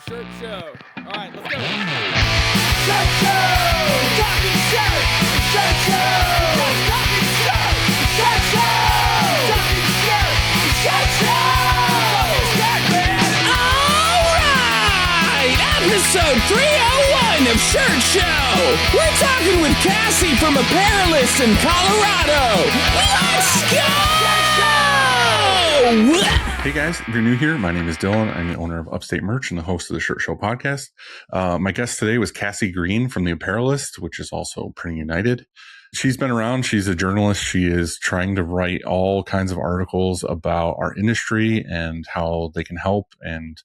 Shirt show. All right, let's go. Shirt show! Talking shirt! Shirt show! Talking shirt! Shirt show! Talking shirt! Shirt show! Shirt man! All right! Episode 301 of Shirt Show. We're talking with Cassie from Apparelist in Colorado. Let's go! Hey guys, if you're new here, my name is Dylan. I'm the owner of Upstate Merch and the host of the Shirt Show podcast. My guest today was Cassie Green from the Apparelist, which is also Printing United. She's been around. She's a journalist. She is trying to write all kinds of articles about our industry and how they can help. And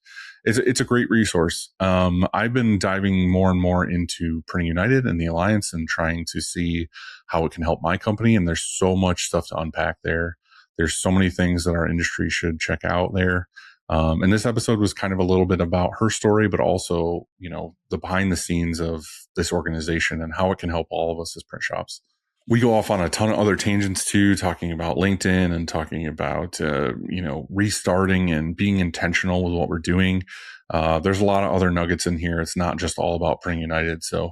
it's a great resource. I've been diving more and more into Printing United and the Alliance and trying to see how it can help my company. And there's so much stuff to unpack there. There's so many things that our industry should check out there. And this episode was kind of a little bit about her story, but also, you know, the behind the scenes of this organization and how it can help all of us as print shops. We go off on a ton of other tangents too, talking about LinkedIn and talking about, restarting and being intentional with what we're doing. There's a lot of other nuggets in here. It's not just all about Printing United. So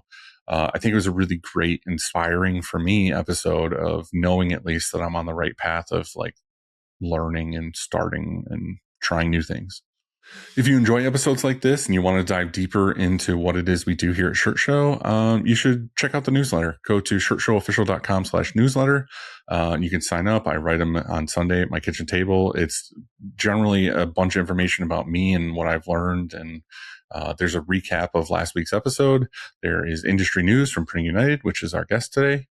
I think it was a really great, inspiring for me episode of knowing at least that I'm on the right path of like learning and starting and trying new things. If you enjoy episodes like this and you want to dive deeper into what it is we do here at Shirt Show, you should check out the newsletter. Go to shirtshowofficial.com/newsletter. You can sign up. I write them on Sunday at my kitchen table. It's generally a bunch of information about me and what I've learned. And there's a recap of last week's episode. There is industry news from Printing United, which is our guest today.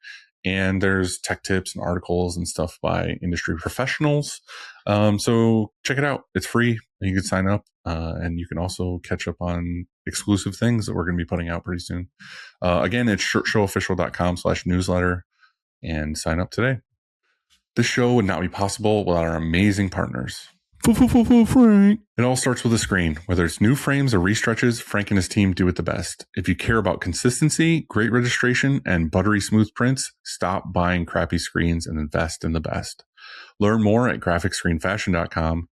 And there's tech tips and articles and stuff by industry professionals. So check it out. It's free. You can sign up and you can also catch up on exclusive things that we're going to be putting out pretty soon. Again, it's shirtshowofficial.com/newsletter and sign up today. This show would not be possible without our amazing partners. Frank. It all starts with a screen. Whether it's new frames or restretches, Frank and his team do it the best. If you care about consistency, great registration, and buttery smooth prints, stop buying crappy screens and invest in the best. Learn more at graphicscreenfashion.com,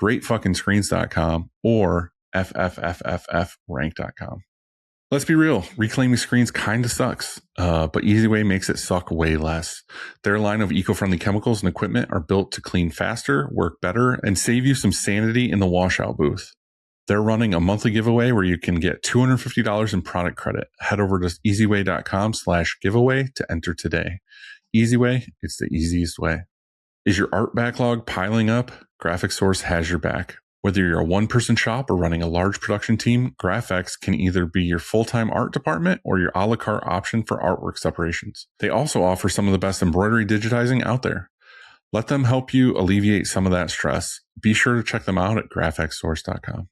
greatfuckingscreens.com, or ffffrank.com. Let's be real, reclaiming screens kind of sucks, but EasyWay makes it suck way less. Their line of eco-friendly chemicals and equipment are built to clean faster, work better, and save you some sanity in the washout booth. They're running a monthly giveaway where you can get $250 in product credit. Head over to easyway.com/giveaway to enter today. EasyWay, it's the easiest way. Is your art backlog piling up? Graphic Source has your back. Whether you're a one-person shop or running a large production team, GraphX can either be your full-time art department or your a la carte option for artwork separations. They also offer some of the best embroidery digitizing out there. Let them help you alleviate some of that stress. Be sure to check them out at graphxsource.com.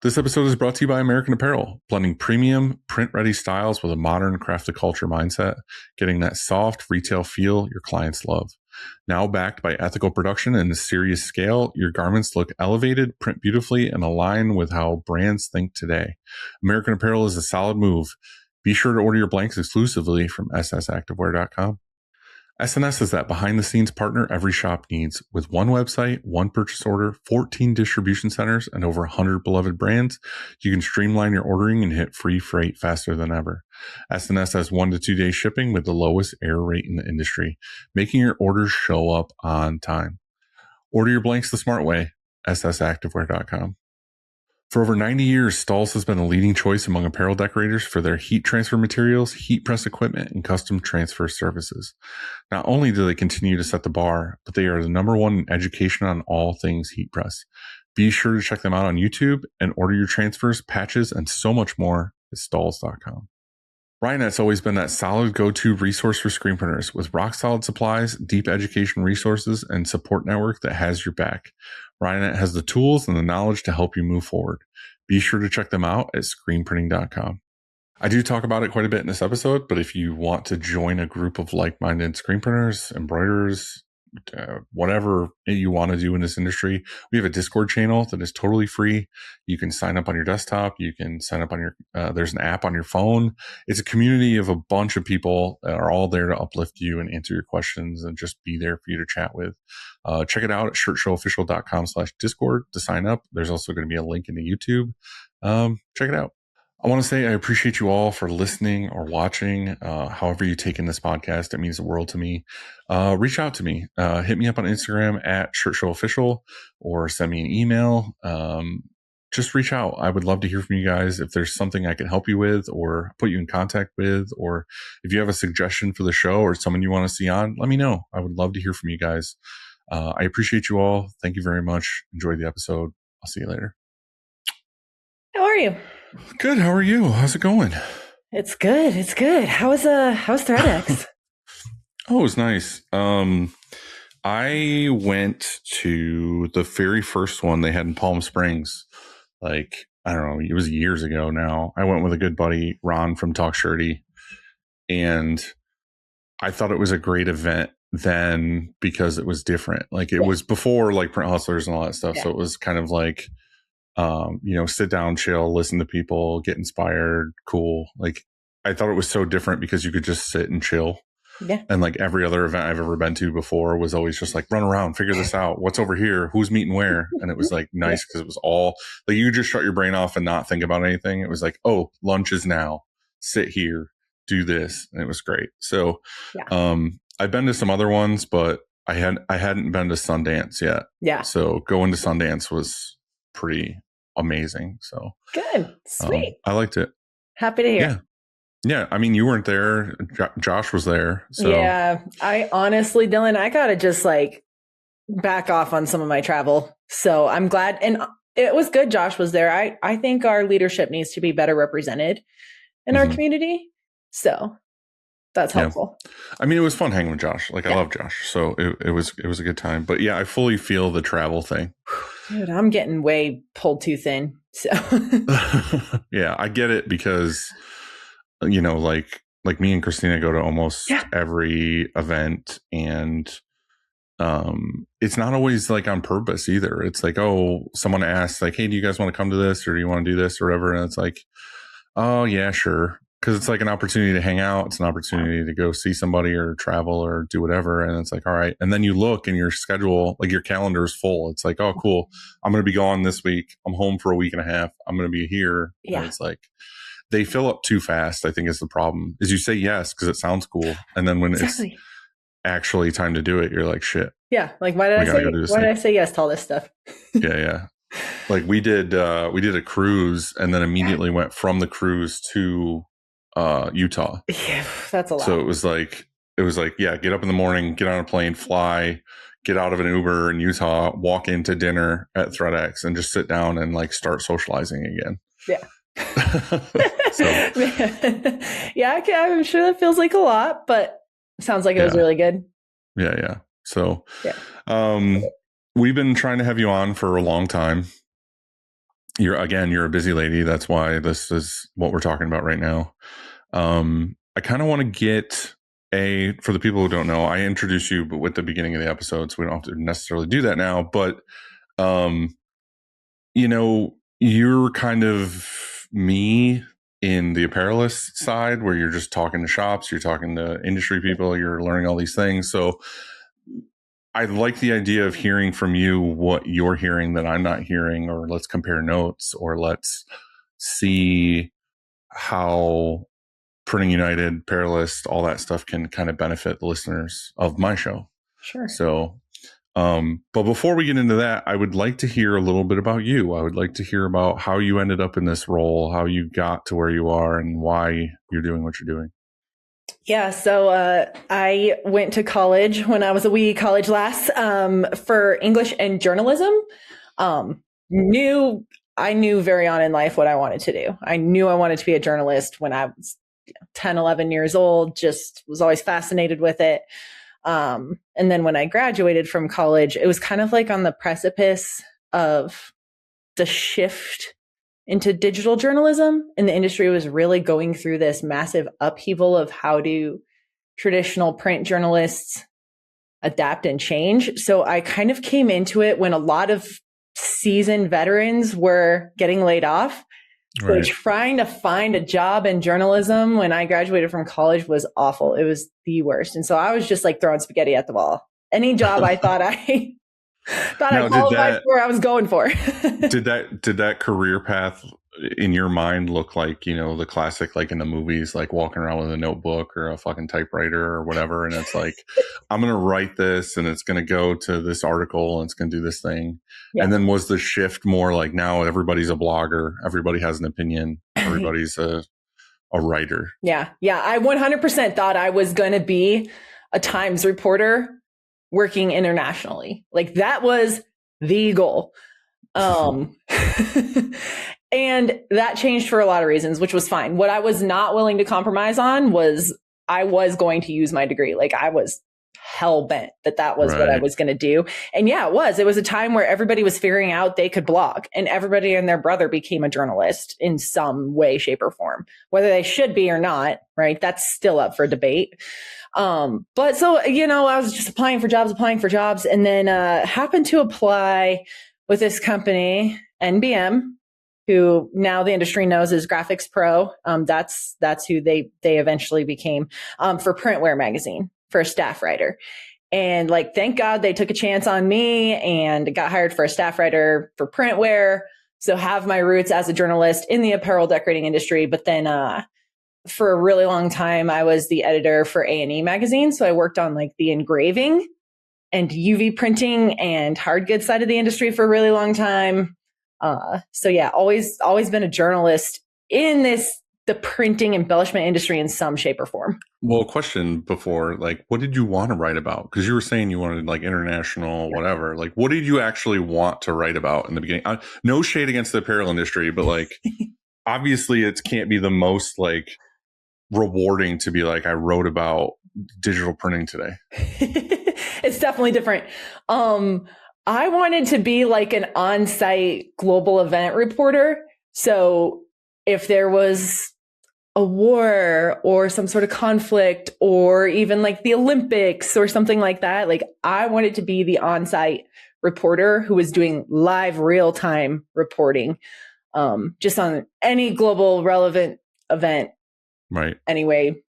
This episode is brought to you by American Apparel, blending premium, print-ready styles with a modern craft-to-culture mindset, getting that soft retail feel your clients love. Now backed by ethical production and a serious scale, your garments look elevated, print beautifully, and align with how brands think today. American Apparel is a solid move. Be sure to order your blanks exclusively from ssactivewear.com. SNS is that behind-the-scenes partner every shop needs. With one website, one purchase order, 14 distribution centers, and over 100 beloved brands, you can streamline your ordering and hit free freight faster than ever. SNS has 1 to 2 day shipping with the lowest error rate in the industry, making your orders show up on time. Order your blanks the smart way, ssactivewear.com. For over 90 years, Stahls has been a leading choice among apparel decorators for their heat transfer materials, heat press equipment, and custom transfer services. Not only do they continue to set the bar, but they are the number one in education on all things heat press. Be sure to check them out on YouTube and order your transfers, patches, and so much more at stahls.com. Ryanet's always been that solid go-to resource for screen printers with rock-solid supplies, deep education resources, and support network that has your back. Ryanet has the tools and the knowledge to help you move forward. Be sure to check them out at screenprinting.com. I do talk about it quite a bit in this episode, but if you want to join a group of like-minded screen printers, embroiderers, whatever you want to do in this industry. We have a Discord channel that is totally free. You can sign up on your desktop. You can sign up on your, there's an app on your phone. It's a community of a bunch of people that are all there to uplift you and answer your questions and just be there for you to chat with. Check it out at shirtshowofficial.com/Discord to sign up. There's also going to be a link into YouTube. Check it out. I want to say I appreciate you all for listening or watching. However you take in this podcast, it means the world to me. Reach out to me. Hit me up on Instagram at shirtshowofficial or send me an email. Just reach out. I would love to hear from you guys. If there's something I can help you with or put you in contact with, or if you have a suggestion for the show or someone you want to see on, let me know. I would love to hear from you guys. I appreciate you all. Thank you very much. Enjoy the episode. I'll see you later. How are you? Good. How are you? How's it going? It's good. It's good. How's ThreadX? Oh, it was nice. I went to the very first one they had in Palm Springs. Like, I don't know, it was years ago now. I went with a good buddy, Ron from Talk Shirty, and I thought it was a great event then because it was different. Like, it was before like Print Hustlers and all that stuff. So it was kind of like, sit down, chill, listen to people, get inspired, cool. Like, I thought it was so different because you could just sit and chill. Yeah. And like every other event I've ever been to before was always just like, run around, figure this out. What's over here? Who's meeting where? And it was like nice because it was all like, you just shut your brain off and not think about anything. It was like, oh, lunch is now, sit here, do this. And it was great. So, I've been to some other ones, but I hadn't been to Sundance yet. Yeah. So going to Sundance was pretty amazing. So good. Sweet. I liked it. Happy to hear. Yeah. I mean, you weren't there. Josh was there. So yeah, I honestly, Dylan, I got to just like back off on some of my travel. So I'm glad. And it was good. Josh was there. I think our leadership needs to be better represented in our community. So that's helpful. Yeah. I mean, it was fun hanging with Josh. Like, I love Josh. So it was a good time. But yeah, I fully feel the travel thing. Dude, I'm getting way pulled too thin. So yeah, I get it because, you know, like me and Christina go to almost every event, and it's not always like on purpose either. It's like, oh, someone asks like, hey, do you guys want to come to this, or do you want to do this or whatever? And it's like, oh yeah, sure. Because it's like an opportunity to hang out. It's an opportunity to go see somebody or travel or do whatever. And it's like, all right. And then you look and your schedule, like your calendar is full. It's like, oh, cool. I'm going to be gone this week. I'm home for a week and a half. I'm going to be here. Yeah. And it's like, they fill up too fast, I think, is the problem. Is you say yes because it sounds cool. And then when it's actually time to do it, you're like, shit. Yeah. Like, why did I say yes to all this stuff? Yeah. Like we did a cruise and then immediately went from the cruise to Utah. Yeah, that's a lot. So it was like, yeah, get up in the morning, get on a plane, fly, get out of an Uber in Utah, walk into dinner at ThreadX and just sit down and like start socializing again. Yeah. Yeah, I'm sure that feels like a lot, but sounds like it was really good. Yeah. So, we've been trying to have you on for a long time. You're a busy lady. That's why this is what we're talking about right now. I kind of want to get for the people who don't know, I introduce you, but with the beginning of the episode, so we don't have to necessarily do that now. But, you know, you're kind of me in the Apparelist side where you're just talking to shops, you're talking to industry people, you're learning all these things. So I like the idea of hearing from you what you're hearing that I'm not hearing, or let's compare notes, or let's see how Printing United, Apparelist, all that stuff can kind of benefit the listeners of my show. Sure. So, but before we get into that, I would like to hear a little bit about you. I would like to hear about how you ended up in this role, how you got to where you are, and why you're doing what you're doing. Yeah, so I went to college when I was a wee college lass for English and journalism. I knew very on in life what I wanted to do. I knew I wanted to be a journalist when I was 10, 11 years old, just was always fascinated with it. And then when I graduated from college, it was kind of like on the precipice of the shift into digital journalism, and the industry was really going through this massive upheaval of how do traditional print journalists adapt and change. So I kind of came into it when a lot of seasoned veterans were getting laid off. So trying to find a job in journalism when I graduated from college was awful. It was the worst. And so I was just like throwing spaghetti at the wall. Any job I thought I qualified for, I was going for. did that career path in your mind look like, you know, the classic, like in the movies, like walking around with a notebook or a fucking typewriter or whatever, and it's like, I'm going to write this and it's going to go to this article and it's going to do this thing. Yeah. And then was the shift more like now everybody's a blogger, everybody has an opinion, everybody's a writer? Yeah. I 100% thought I was going to be a Times reporter working internationally. Like that was the goal. And that changed for a lot of reasons, which was fine. What I was not willing to compromise on was I was going to use my degree. Like I was hell bent that was what I was going to do. And yeah, it was a time where everybody was figuring out they could blog, and everybody and their brother became a journalist in some way, shape, or form, whether they should be or not. Right. That's still up for debate. But so, you know, I was just applying for jobs, and then, happened to apply with this company, NBM, who now the industry knows as Graphics Pro. That's who they eventually became, for Printwear magazine, for a staff writer. And like, thank God they took a chance on me and got hired for a staff writer for Printwear. So have my roots as a journalist in the apparel decorating industry. But then, for a really long time, I was the editor for A&E magazine. So I worked on like the engraving and UV printing and hard goods side of the industry for a really long time. So yeah, always been a journalist in the printing embellishment industry in some shape or form. Well, question before, like, what did you want to write about? Because you were saying you wanted like international, whatever. Like, what did you actually want to write about in the beginning? No shade against the apparel industry, but like, obviously it can't be the most like rewarding to be like, I wrote about digital printing today. It's definitely different. I wanted to be like an on-site global event reporter. So if there was a war or some sort of conflict or even like the Olympics or something like that, like I wanted to be the on-site reporter who was doing live real-time reporting, just on any global relevant event. Right. Anyway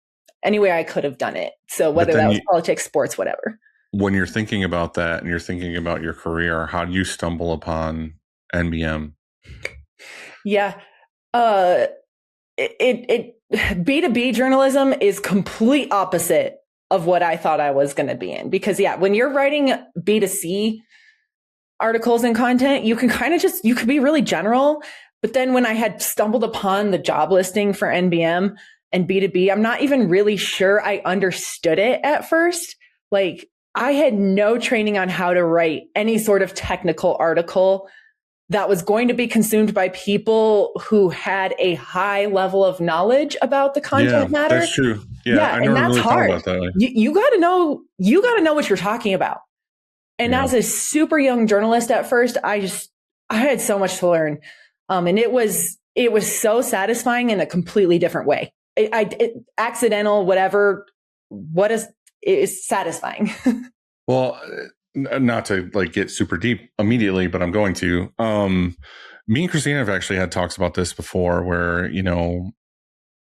I could have done it. So whether that was politics, sports, whatever. When you're thinking about that and you're thinking about your career, how do you stumble upon NBM? Yeah. It B2B journalism is complete opposite of what I thought I was going to be in, because when you're writing B2C articles and content, you can kind of you could be really general. But then when I had stumbled upon the job listing for NBM and B2B, I'm not even really sure I understood it at first. Like, I had no training on how to write any sort of technical article that was going to be consumed by people who had a high level of knowledge about the content matter. That's true. Yeah, I never and that's really hard. thought about that. You got to know what you're talking about. And as a super young journalist at first, I had so much to learn. And it was so satisfying in a completely different way. Accidental, whatever, is satisfying. Well, not to like get super deep immediately, but I'm going to. Me and Christina have actually had talks about this before where, you know,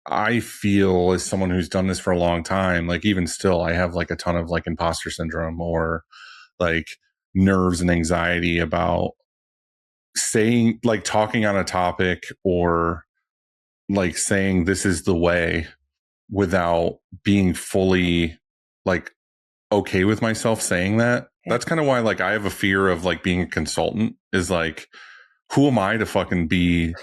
I feel as someone who's done this for a long time, like even still, I have like a ton of like imposter syndrome or like nerves and anxiety about saying, like talking on a topic or like saying this is the way without being fully like okay with myself saying that. That's kind of why like I have a fear of like being a consultant, is like, who am I to fucking be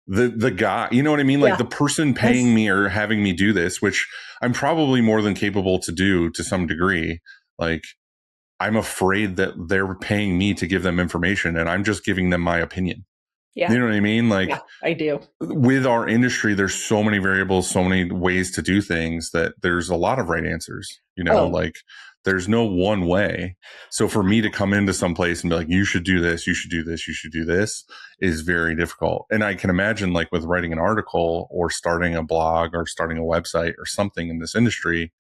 the guy, you know what I mean? Like the person paying me or having me do this, which I'm probably more than capable to do to some degree. Like, I'm afraid that they're paying me to give them information and I'm just giving them my opinion. Yeah. You know what I mean? Like, I do. With our industry, there's so many variables, so many ways to do things that there's a lot of right answers, you know, like there's no one way. So for me to come into some place and be like, you should do this, you should do this, you should do this, is very difficult. And I can imagine like with writing an article or starting a blog or starting a website or something in this industry,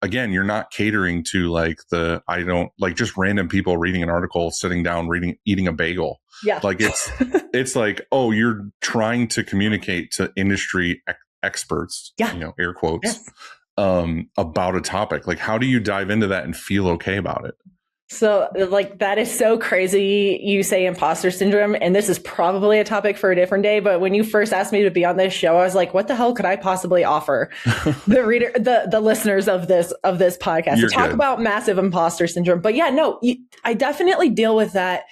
again, you're not catering to like I don't like just random people reading an article, sitting down, eating a bagel. Yeah. Like it's like, oh, you're trying to communicate to industry experts, Yeah. air quotes, Yes. about a topic. Like, how do you dive into that and feel okay about it? So like that is so crazy. You say imposter syndrome, and this is probably a topic for a different day. But when you first asked me to be on this show, I was like, what the hell could I possibly offer the listeners of this podcast You're to talk good. about massive imposter syndrome? But yeah, no, I definitely deal with that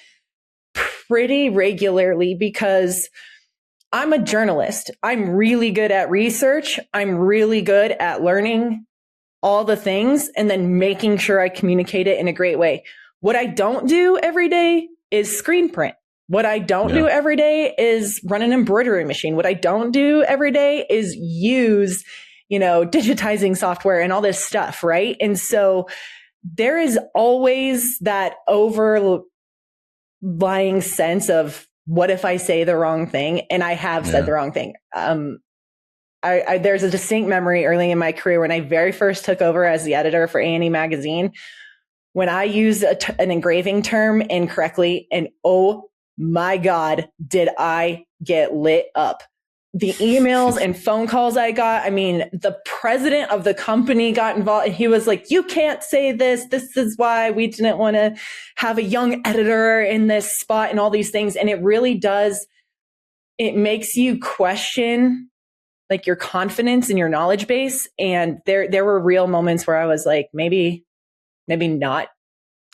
pretty regularly because I'm a journalist. I'm really good at research. I'm really good at learning all the things and then making sure I communicate it in a great way. What I don't do every day is screen print. What I don't do every day is run an embroidery machine. What I don't do every day is use, digitizing software and all this stuff, right? And so there is always that overlying sense of what if I say the wrong thing? And I have said the wrong thing. There's a distinct memory early in my career when I very first took over as the editor for A&E magazine, when I used an engraving term incorrectly, and oh my God, did I get lit up. The emails and phone calls I got, I mean, the president of the company got involved and he was like, you can't say this. This is why we didn't want to have a young editor in this spot and all these things. And it really does, it makes you question like your confidence in your knowledge base. And there were real moments where I was like, maybe not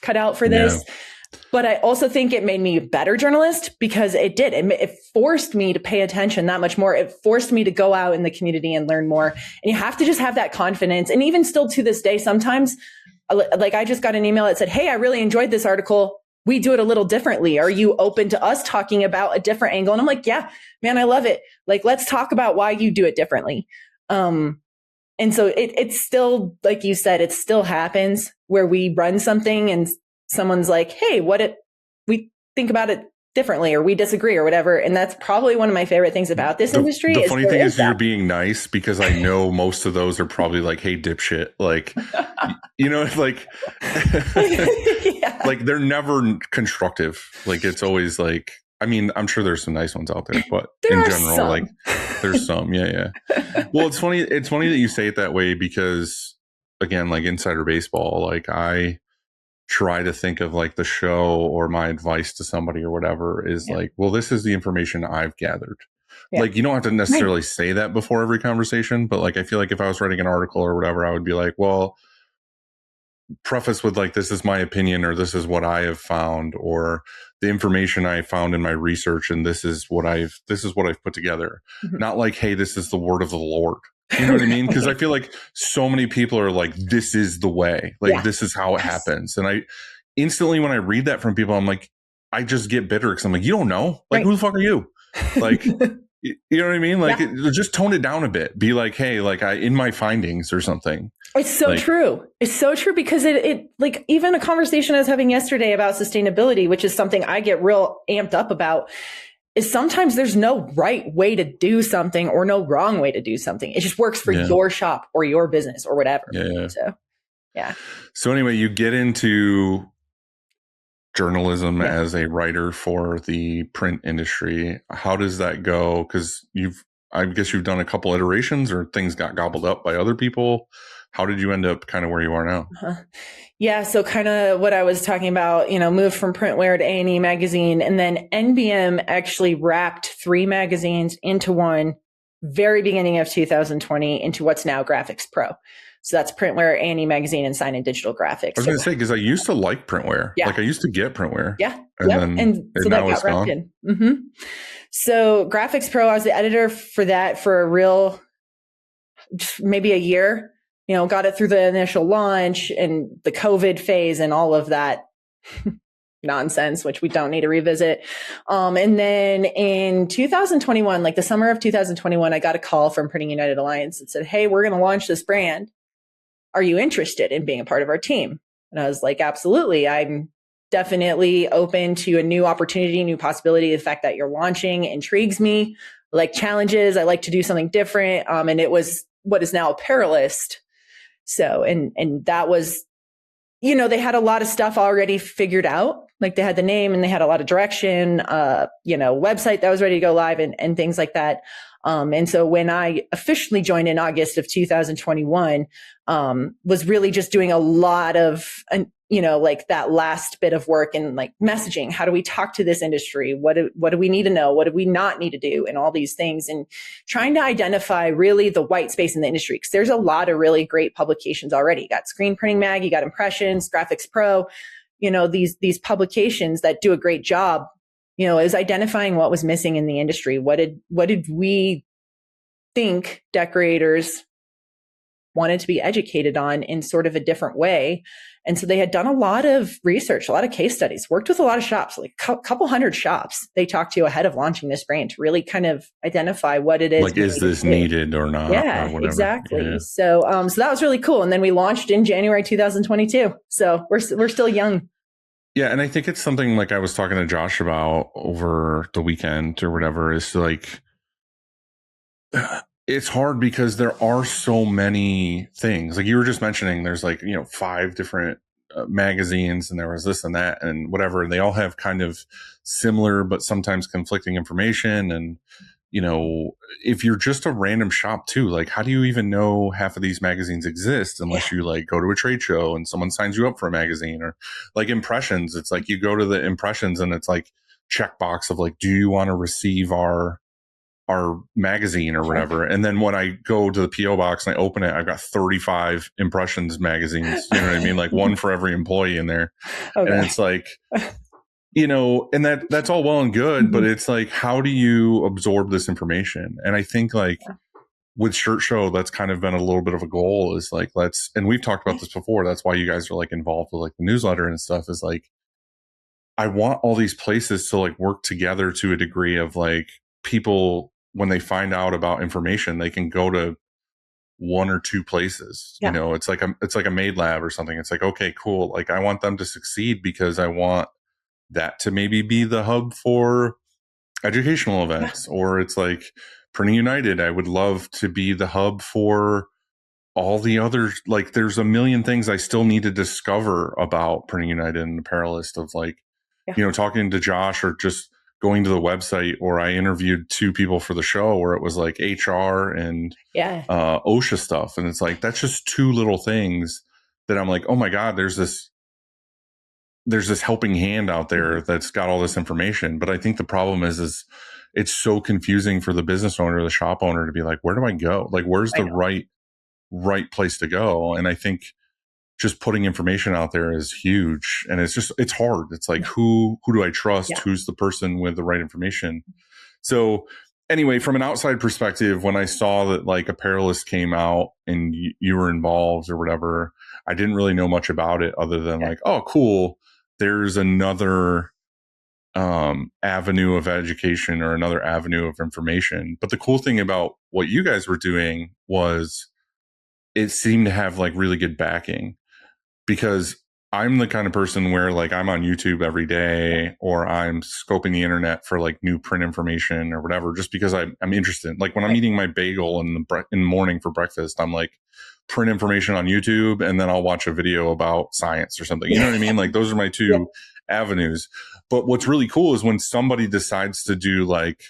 cut out for this. Yeah. But I also think it made me a better journalist because it did. It forced me to pay attention that much more. It forced me to go out in the community and learn more. And you have to just have that confidence. And even still to this day, sometimes, like I just got an email that said, hey, I really enjoyed this article. We do it a little differently. Are you open to us talking about a different angle? And I'm like, yeah, man, I love it. Like, let's talk about why you do it differently. And so it's still, like you said, it still happens where we run something and someone's like, hey, we think about it differently or we disagree or whatever. And that's probably one of my favorite things about this industry. The funny thing is you're being nice because I know most of those are probably like, hey, dipshit. Like, like, like they're never constructive. Like it's always like, I mean, I'm sure there's some nice ones out there, but in general, some. Like there's some. Yeah. Well, it's funny. It's funny that you say it that way because again, like insider baseball, like I try to think of like the show or my advice to somebody or whatever is like, well, this is the information I've gathered. Yeah. Like, you don't have to necessarily say that before every conversation, but like, I feel like if I was writing an article or whatever, I would be like, well, preface with like, this is my opinion, or this is what I have found, or the information I found in my research. And this is what I've put together. Mm-hmm. Not like, hey, this is the word of the Lord. You know what I mean? Because I feel like so many people are like, this is the way, like, this is how it happens. And I instantly, when I read that from people, I'm like, I just get bitter because I'm like, you don't know, like, who the fuck are you? Like, you know what I mean? Like, just tone it down a bit. Be like, hey, like in my findings or something. It's so true. It's so true because it like even a conversation I was having yesterday about sustainability, which is something I get real amped up about, is sometimes there's no right way to do something or no wrong way to do something. It just works for your shop or your business or whatever. Yeah. So, yeah. So anyway, you get into journalism as a writer for the print industry. How does that go? Because I guess you've done a couple iterations or things got gobbled up by other people. How did you end up kind of where you are now? Yeah. So kind of what I was talking about, moved from Printwear to A&E magazine, and then NBM actually wrapped 3 magazines into one very beginning of 2020 into what's now Graphics Pro. So that's Printwear, A&E magazine, and Sign and Digital Graphics. I was going to say, because I used to like Printwear. Yeah. Like I used to get Printwear. Yeah. And so that got wrapped in. Mm-hmm. So Graphics Pro, I was the editor for that for maybe a year. Got it through the initial launch and the COVID phase and all of that nonsense, which we don't need to revisit. And then in 2021, like the summer of 2021, I got a call from Printing United Alliance that said, hey, we're going to launch this brand. Are you interested in being a part of our team? And I was like, absolutely. I'm definitely open to a new opportunity, new possibility. The fact that you're launching intrigues me. I like challenges. I like to do something different. And it was what is now Apparelist. So, and that was, they had a lot of stuff already figured out. Like they had the name and they had a lot of direction, website that was ready to go live and things like that. And so when I officially joined in August of 2021, was really just doing a lot of, like that last bit of work and like messaging. How do we talk to this industry? What do we need to know? What do we not need to do? And all these things, and trying to identify really the white space in the industry. Cause there's a lot of really great publications already. You got Screen Printing Mag, you got Impressions, Graphics Pro, these publications that do a great job. Is identifying what was missing in the industry. What did we think decorators wanted to be educated on in sort of a different way? And so they had done a lot of research, a lot of case studies, worked with a lot of shops, like a couple hundred shops they talked to ahead of launching this brand to really kind of identify what it is. Like, is this needed or not? Yeah, or whatever. exactly. Yeah. So that was really cool. And then we launched in January 2022. So we're still young. Yeah. And I think it's something like I was talking to Josh about over the weekend or whatever, is like, it's hard because there are so many things. Like you were just mentioning, there's like, 5 different magazines, and there was this and that and whatever. And they all have kind of similar, but sometimes conflicting information. And, if you're just a random shop too, like how do you even know half of these magazines exist unless you like go to a trade show and someone signs you up for a magazine? Or like Impressions, it's like you go to the Impressions and it's like checkbox of like, do you want to receive our magazine or whatever? And then when I go to the PO box and I open it, I've got 35 Impressions magazines, you know what I mean? Like one for every employee in there. Okay. And it's like, and that's all well and good, but it's like, how do you absorb this information? And I think like with Shirt Show, that's kind of been a little bit of a goal, is like, and we've talked about this before. That's why you guys are like involved with like the newsletter and stuff, is like, I want all these places to like work together to a degree of like people, when they find out about information, they can go to 1 or 2 places. Yeah. It's like a Made Lab or something. It's like, okay, cool. Like I want them to succeed because I want that to maybe be the hub for educational events. Or it's like Printing United, I would love to be the hub for all the others. Like there's a million things I still need to discover about Printing United and Apparelist, of like, talking to Josh or just going to the website. Or I interviewed 2 people for the show where it was like HR and OSHA stuff. And it's like, that's just 2 little things that I'm like, oh my God, there's this helping hand out there that's got all this information. But I think the problem is it's so confusing for the business owner, the shop owner, to be like, where do I go? Like, where's the right place to go? And I think just putting information out there is huge. And it's hard. It's like, who do I trust? Yeah. Who's the person with the right information? So anyway, from an outside perspective, when I saw that like Apparelist came out and you were involved or whatever, I didn't really know much about it other than like, oh, cool. There's another avenue of education or another avenue of information. But the cool thing about what you guys were doing was it seemed to have like really good backing, because I'm the kind of person where like I'm on YouTube every day, or I'm scoping the internet for like new print information or whatever, just because I'm interested. Like when I'm eating my bagel in the morning for breakfast, I'm like, print information on YouTube, and then I'll watch a video about science or something. You know what I mean? Like those are my 2 avenues. But what's really cool is when somebody decides to do like,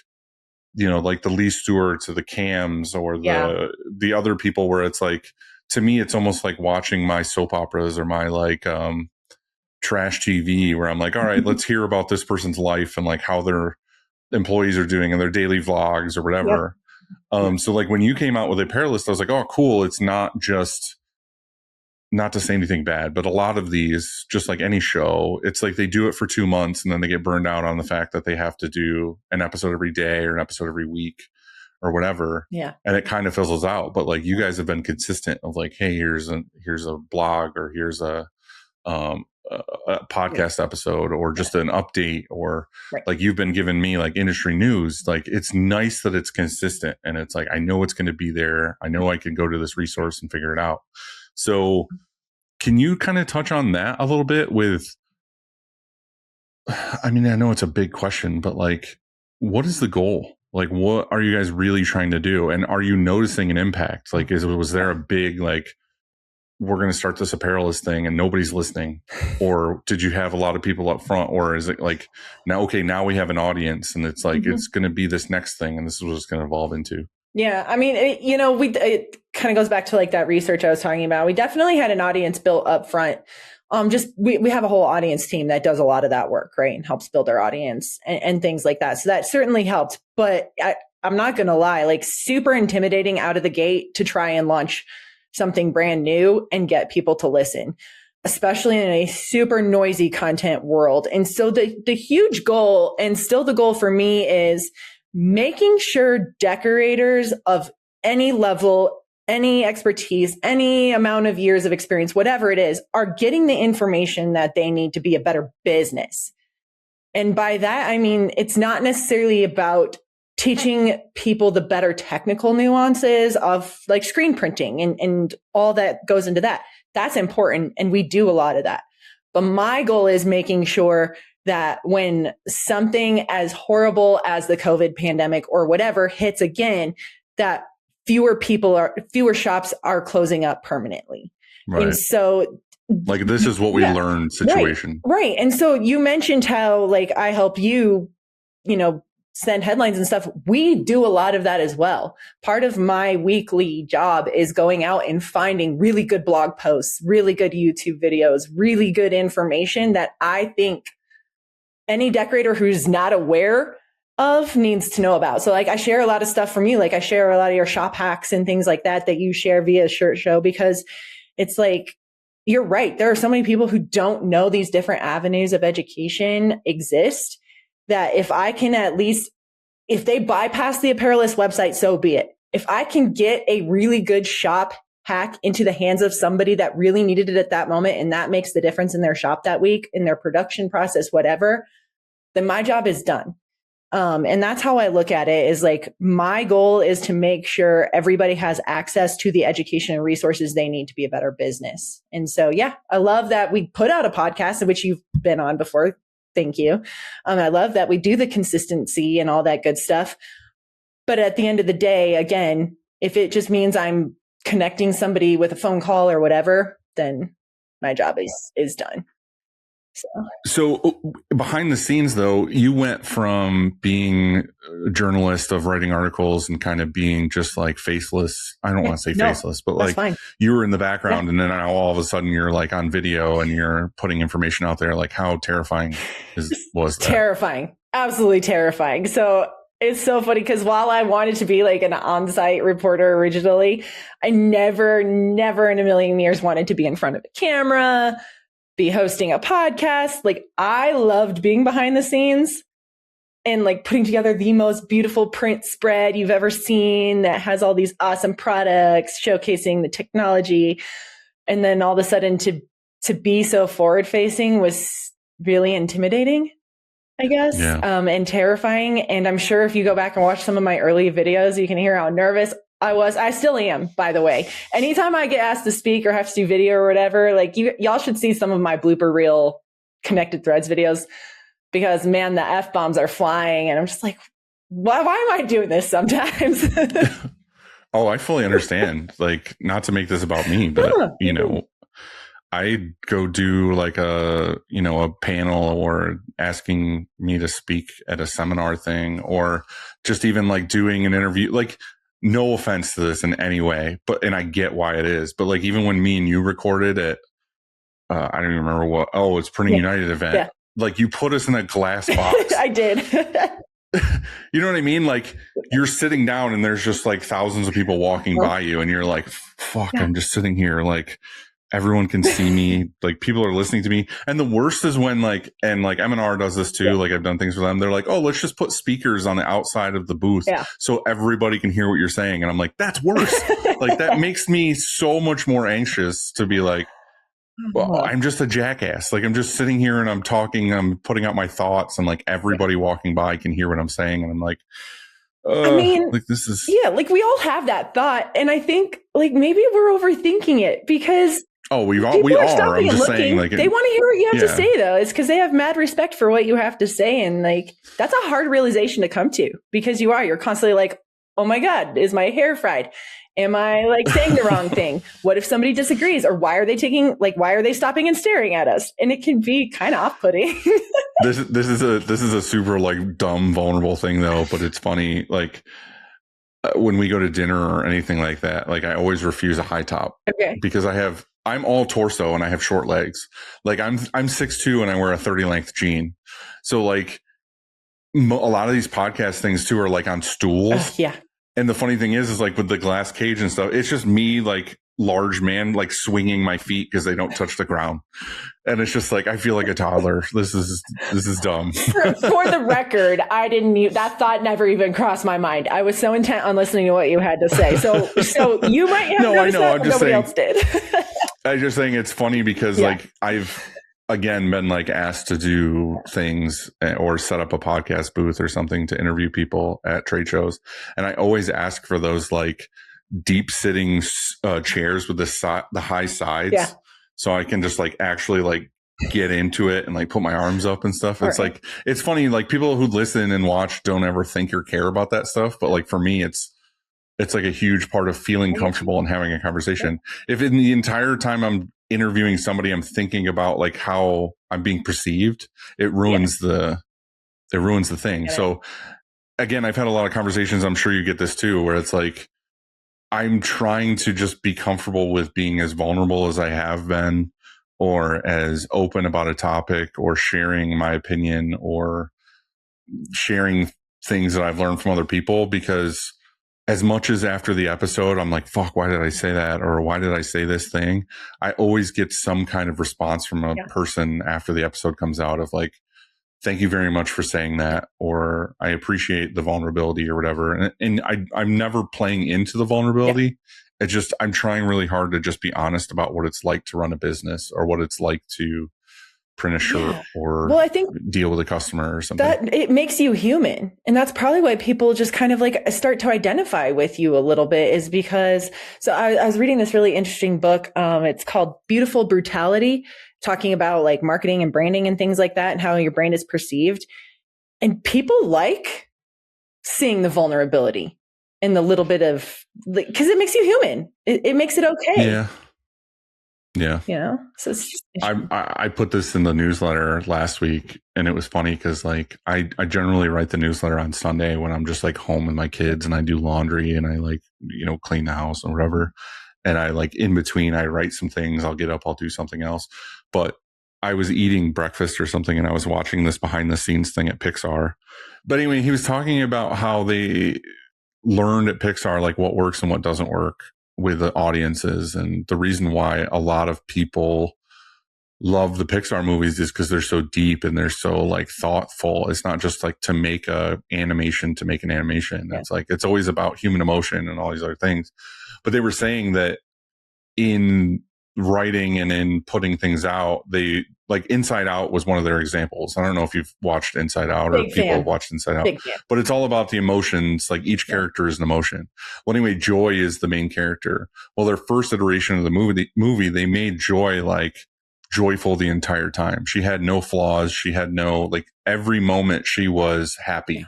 like the Lee Stewarts or the Cams or the other people, where it's like, to me, it's almost like watching my soap operas or my like trash TV, where I'm like, all right, let's hear about this person's life and like how their employees are doing and their daily vlogs or whatever. So like when you came out with Apparelist, I was like, oh, cool. It's not just, not to say anything bad, but a lot of these, just like any show, it's like they do it for 2 months and then they get burned out on the fact that they have to do an episode every day or an episode every week or whatever. Yeah. And it kind of fizzles out. But like you guys have been consistent of like, hey, here's a blog, or here's a podcast episode, or just an update, or like you've been giving me like industry news. Like it's nice that it's consistent, and it's like, I know it's going to be there. I know I can go to this resource and figure it out. So can you kind of touch on that a little bit with, I mean, I know it's a big question, but like, what is the goal? Like, what are you guys really trying to do? And are you noticing an impact? Like, was there a big, like, we're going to start this Apparelist thing and nobody's listening? Or did you have a lot of people up front? Or is it like, now we have an audience and it's like, it's going to be this next thing and this is what it's going to evolve into? Yeah. I mean, it kind of goes back to like that research I was talking about. We definitely had an audience built up front. We have a whole audience team that does a lot of that work, right? And helps build our audience and things like that. So that certainly helped, but I'm not going to lie, like super intimidating out of the gate to try and launch something brand new and get people to listen, especially in a super noisy content world. And so the huge goal, and still the goal for me, is making sure decorators of any level, any expertise, any amount of years of experience, whatever it is, are getting the information that they need to be a better business. And by that, I mean, it's not necessarily about teaching people the better technical nuances of like screen printing and all that goes into that. That's important. And we do a lot of that. But my goal is making sure that when something as horrible as the COVID pandemic or whatever hits again, that fewer shops are closing up permanently. Right. And so like, this is what we learned situation. Right. And so you mentioned how like I help you, send headlines and stuff. We do a lot of that as well. Part of my weekly job is going out and finding really good blog posts, really good YouTube videos, really good information that I think any decorator who's not aware of needs to know about. So like I share a lot of stuff from you. Like I share a lot of your shop hacks and things like that you share via Shirt Show, because it's like, you're right. There are so many people who don't know these different avenues of education exist, that if I can at least, if they bypass the Apparelist website, so be it. If I can get a really good shop hack into the hands of somebody that really needed it at that moment, and that makes the difference in their shop that week, in their production process, whatever, then my job is done. And that's how I look at it, is like, my goal is to make sure everybody has access to the education and resources they need to be a better business. And so, yeah, I love that we put out a podcast, in which you've been on before. Thank you. I love that we do the consistency and all that good stuff. But at the end of the day, again, if it just means I'm connecting somebody with a phone call or whatever, then my job is done. So behind the scenes, though, you went from being a journalist of writing articles and kind of being just like faceless. I don't want to say faceless, but like fine. You were in the background, and then now all of a sudden you're like on video and you're putting information out there. Like, how terrifying was that? Terrifying. Absolutely terrifying. So it's so funny, because while I wanted to be like an on-site reporter originally, I never in a million years wanted to be in front of a camera, be hosting a podcast. Like, I loved being behind the scenes and like putting together the most beautiful print spread you've ever seen that has all these awesome products showcasing the technology. And then all of a sudden to be so forward facing was really intimidating, I guess, and terrifying. And I'm sure if you go back and watch some of my early videos, you can hear how nervous I was. I still am, by the way. Anytime I get asked to speak or have to do video or whatever, like y'all should see some of my blooper reel connected threads videos, because man, the F-bombs are flying. And I'm just like, why am I doing this sometimes? Oh, I fully understand. Like, not to make this about me, but I go do like a panel, or asking me to speak at a seminar thing, or just even like doing an interview. Like, no offense to this in any way, and I get why it is. But like, even when me and you recorded at, I don't even remember what, it's Printing United event. Yeah. Like, you put us in a glass box. I did. You know what I mean? Like, you're sitting down and there's just like thousands of people walking by you, and you're like, fuck, I'm just sitting here. Like, everyone can see me. Like, people are listening to me. And the worst is when like M&R does this too. Like, I've done things for them. They're like, oh, let's just put speakers on the outside of the booth so everybody can hear what you're saying. And I'm like, that's worse. Like, that makes me so much more anxious to be like, well, I'm just a jackass. Like, I'm just sitting here and I'm talking, I'm putting out my thoughts, and like everybody walking by can hear what I'm saying. And I'm like, I mean, like, this is, like, we all have that thought. And I think like maybe we're overthinking it, because we are. I'm just saying, like, they want to hear what you have to say, though. It's because they have mad respect for what you have to say. And like, that's a hard realization to come to, because you're constantly like, oh my God, is my hair fried? Am I like saying the wrong thing? What if somebody disagrees? Or why are they stopping and staring at us? And it can be kind of off-putting. This is a super like dumb, vulnerable thing though, but it's funny. Like when we go to dinner or anything like that, like I always refuse a high top because I'm all torso and I have short legs. Like I'm 6'2" and I wear a 30 length jean. So like a lot of these podcast things too are like on stools. Yeah. And the funny thing is like with the glass cage and stuff, it's just me like large man, like swinging my feet because they don't touch the ground. And it's just like, I feel like a toddler. This is dumb. For the record, that thought never even crossed my mind. I was so intent on listening to what you had to say. So you might have noticed that, but nobody else did. I'm just saying it's funny because like I've again been like asked to do things or set up a podcast booth or something to interview people at trade shows. And I always ask for those like deep sitting chairs with the high sides. Yeah. So I can just like actually like get into it and like put my arms up and stuff. It's like, it's funny. Like people who listen and watch don't ever think or care about that stuff. But like for me, it's like a huge part of feeling comfortable and having a conversation. If in the entire time I'm interviewing somebody, I'm thinking about like how I'm being perceived, it ruins the thing. So again, I've had a lot of conversations. I'm sure you get this too, where it's like, I'm trying to just be comfortable with being as vulnerable as I have been, or as open about a topic, or sharing my opinion, or sharing things that I've learned from other people. Because as much as after the episode, I'm like, fuck, why did I say that? Or why did I say this thing? I always get some kind of response from a person after the episode comes out of like, thank you very much for saying that, or I appreciate the vulnerability or whatever. And I'm never playing into the vulnerability. Yeah. It's just, I'm trying really hard to just be honest about what it's like to run a business, or what it's like to print a shirt, or I think deal with a customer or something. That it makes you human. And that's probably why people just kind of like start to identify with you a little bit, is because, so I was reading this really interesting book. It's called Beautiful Brutality, talking about like marketing and branding and things like that, and how your brand is perceived. And people like seeing the vulnerability and the little bit of, because it makes you human. It makes it okay. Yeah. Yeah. You know, so it's just, I put this in the newsletter last week, and it was funny because like I generally write the newsletter on Sunday when I'm just like home with my kids, and I do laundry, and I like, you know, clean the house or whatever. And I like in between, I write some things, I'll get up, I'll do something else. But I was eating breakfast or something, and I was watching this behind the scenes thing at Pixar. But anyway, he was talking about how they learned at Pixar, like what works and what doesn't work with the audiences. And the reason why a lot of people love the Pixar movies is because they're so deep and they're so like thoughtful. It's not just like to make an animation. Yeah. It's like, it's always about human emotion and all these other things. But they were saying that in writing and in putting things out, they like Inside Out was one of their examples. I don't know if you've watched Inside Out or people have watched Inside Out, but it's all about the emotions. Like each character is an emotion. Well, anyway, Joy is the main character. Well, their first iteration of the movie, they made Joy like joyful the entire time. She had no flaws. She had no, like every moment she was happy.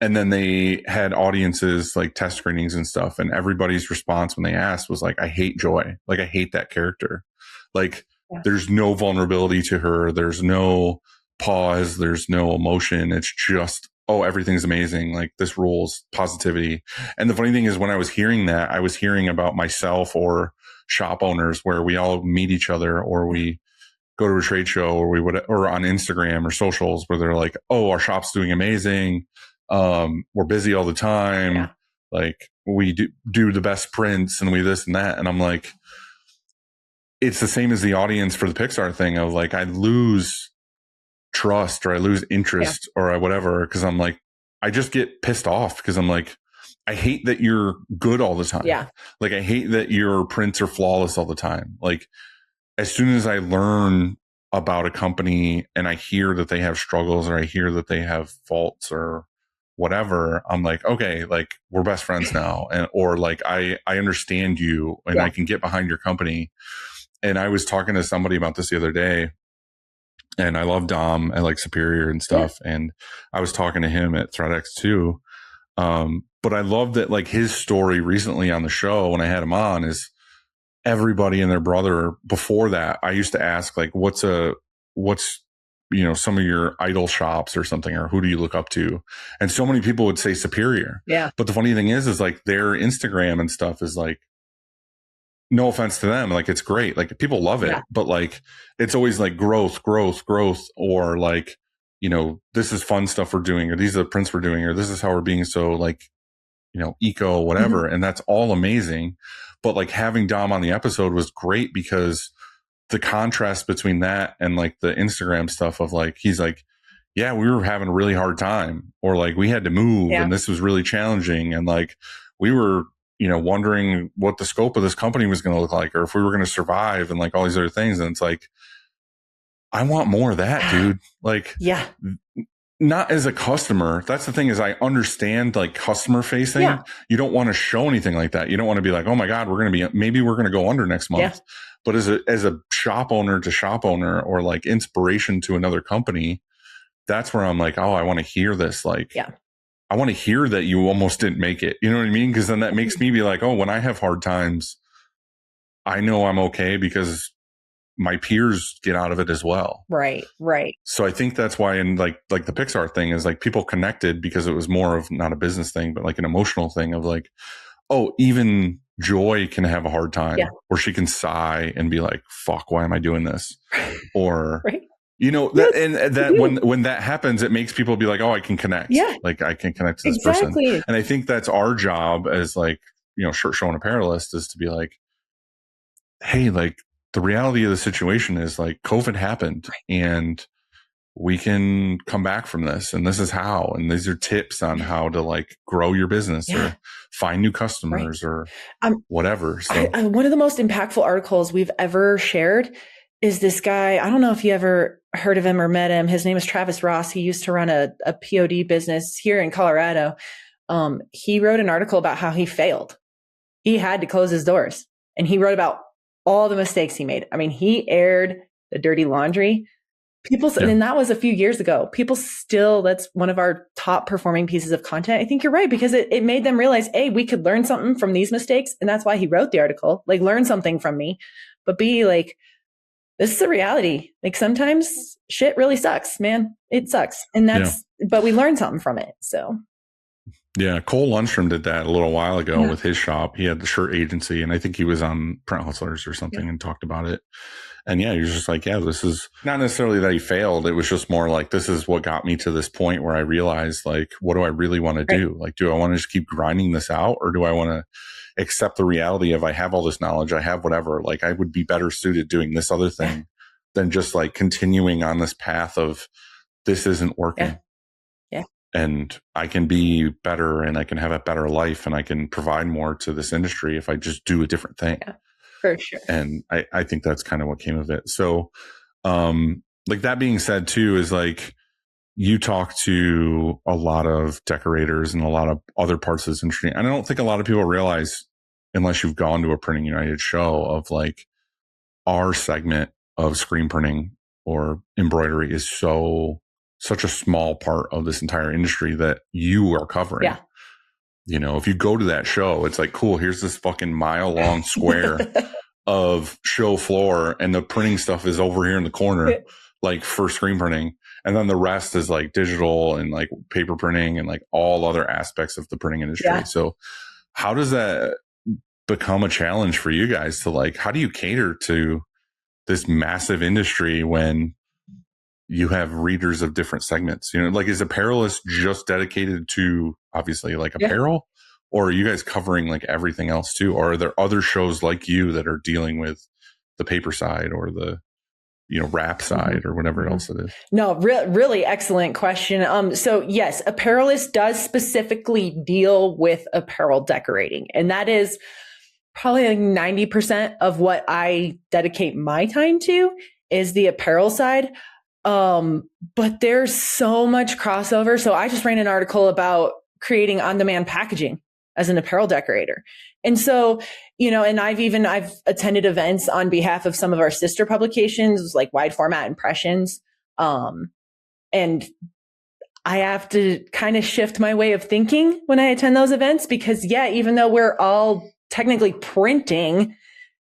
And then they had audiences like test screenings and stuff. And everybody's response when they asked was like, I hate Joy. Like, I hate that character. Like, there's no vulnerability to her. There's no pause. There's no emotion. It's just, oh, everything's amazing. Like, this rules, positivity. And the funny thing is, when I was hearing that, I was hearing about myself or shop owners where we all meet each other, or we go to a trade show, or or on Instagram or socials, where they're like, oh, our shop's doing amazing. We're busy all the time. Yeah. Like, we do the best prints, and we this and that. And I'm like, it's the same as the audience for the Pixar thing of like, I lose trust, or I lose interest, or I whatever. Cause I'm like, I just get pissed off because I'm like, I hate that you're good all the time. Yeah. Like, I hate that your prints are flawless all the time. Like, as soon as I learn about a company and I hear that they have struggles, or I hear that they have faults or whatever, I'm like, okay, like, we're best friends now. And, or like, I understand you, and I can get behind your company. And I was talking to somebody about this the other day, and I love Dom at like Superior and stuff. Yeah. And I was talking to him at ThreadX too. But But I love that, like, his story recently on the show when I had him on is everybody and their brother. Before that, I used to ask, like, what's some of your idol shops or something, or who do you look up to? And so many people would say Superior. Yeah. But the funny thing is like their Instagram and stuff is like, no offense to them, like, it's great. Like, people love it, but like, it's always like growth, or like, this is fun stuff we're doing, or these are the prints we're doing, or this is how we're being so like, eco, whatever. Mm-hmm. And that's all amazing. But like having Dom on the episode was great because the contrast between that and like the Instagram stuff of like, he's like, yeah, we were having a really hard time, or like we had to move and this was really challenging. And like, we were, wondering what the scope of this company was going to look like, or if we were going to survive, and like all these other things. And it's like, I want more of that, dude. Like, not as a customer. That's the thing, is I understand like customer facing. Yeah. You don't want to show anything like that. You don't want to be like, oh my God, maybe we're going to go under next month. Yeah. But as a shop owner to shop owner, or like inspiration to another company, that's where I'm like, oh, I want to hear this. Like, I want to hear that you almost didn't make it. You know what I mean? Because then that makes me be like, oh, when I have hard times, I know I'm okay because my peers get out of it as well. Right. So I think that's why in like the Pixar thing is like people connected because it was more of not a business thing, but like an emotional thing of like, oh, even Joy can have a hard time, or she can sigh and be like, fuck, why am I doing this? Or, when that happens, it makes people be like, oh, I can connect. Yeah. Like I can connect to this person. And I think that's our job as like, Shirt Show and Apparelist, is to be like, hey, like the reality of the situation is like COVID happened and we can come back from this, and this is how, and these are tips on how to like grow your business or find new customers or whatever. So one of the most impactful articles we've ever shared is this guy. I don't know if you ever heard of him or met him. His name is Travis Ross. He used to run a POD business here in Colorado. He wrote an article about how he failed. He had to close his doors, and he wrote about all the mistakes he made. I mean, he aired the dirty laundry. And that was a few years ago. People still, that's one of our top performing pieces of content. I think you're right, because it made them realize, A, we could learn something from these mistakes. And that's why he wrote the article, like, learn something from me. But B, like, this is the reality. Like, sometimes shit really sucks, man. It sucks. And but we learned something from it. So. Yeah. Cole Lundstrom did that a little while ago with his shop. He had the shirt agency, and I think he was on Print Hustlers or something and talked about it. And he was just like, this is not necessarily that he failed. It was just more like, this is what got me to this point where I realized, like, what do I really want to do? Like, do I want to just keep grinding this out, or do I want to accept the reality of I have all this knowledge, I have whatever, like I would be better suited doing this other thing than just like continuing on this path of this isn't working. Yeah. And I can be better, and I can have a better life, and I can provide more to this industry if I just do a different thing. Yeah. For sure. And I think that's kind of what came of it. So, like, that being said too, is like, you talk to a lot of decorators and a lot of other parts of this industry. And I don't think a lot of people realize, unless you've gone to a Printing United show, of like, our segment of screen printing or embroidery is such a small part of this entire industry that you are covering. Yeah. If you go to that show, it's like, cool, here's this fucking mile-long square of show floor, and the printing stuff is over here in the corner, like for screen printing. And then the rest is like digital and like paper printing and like all other aspects of the printing industry. Yeah. So how does that become a challenge for you guys to like, how do you cater to this massive industry when you have readers of different segments? Like, is Apparelist just dedicated to obviously like apparel, or are you guys covering like everything else too? Or are there other shows like you that are dealing with the paper side or the, wrap side or whatever else it is? No, really excellent question. So yes, Apparelist does specifically deal with apparel decorating, and that is probably like 90% of what I dedicate my time to is the apparel side. But there's so much crossover. So I just ran an article about creating on-demand packaging as an apparel decorator. And so, and I've attended events on behalf of some of our sister publications, like Wide Format Impressions. And I have to kind of shift my way of thinking when I attend those events because even though we're all technically printing,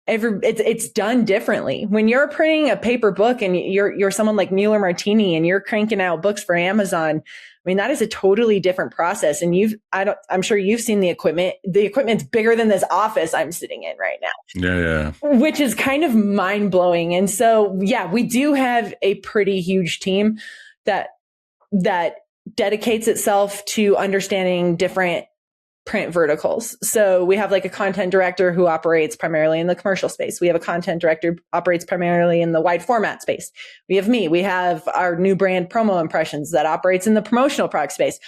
it's done differently. When you're printing a paper book and you're someone like Mueller Martini and you're cranking out books for Amazon, I mean, that is a totally different process. And I'm sure you've seen the equipment. The equipment's bigger than this office I'm sitting in right now. Yeah. Which is kind of mind blowing. And so, we do have a pretty huge team that dedicates itself to understanding different print verticals. So we have like a content director who operates primarily in the commercial space. We have a content director who operates primarily in the wide format space. We have me. We have our new brand promo impressions that operates in the promotional product space.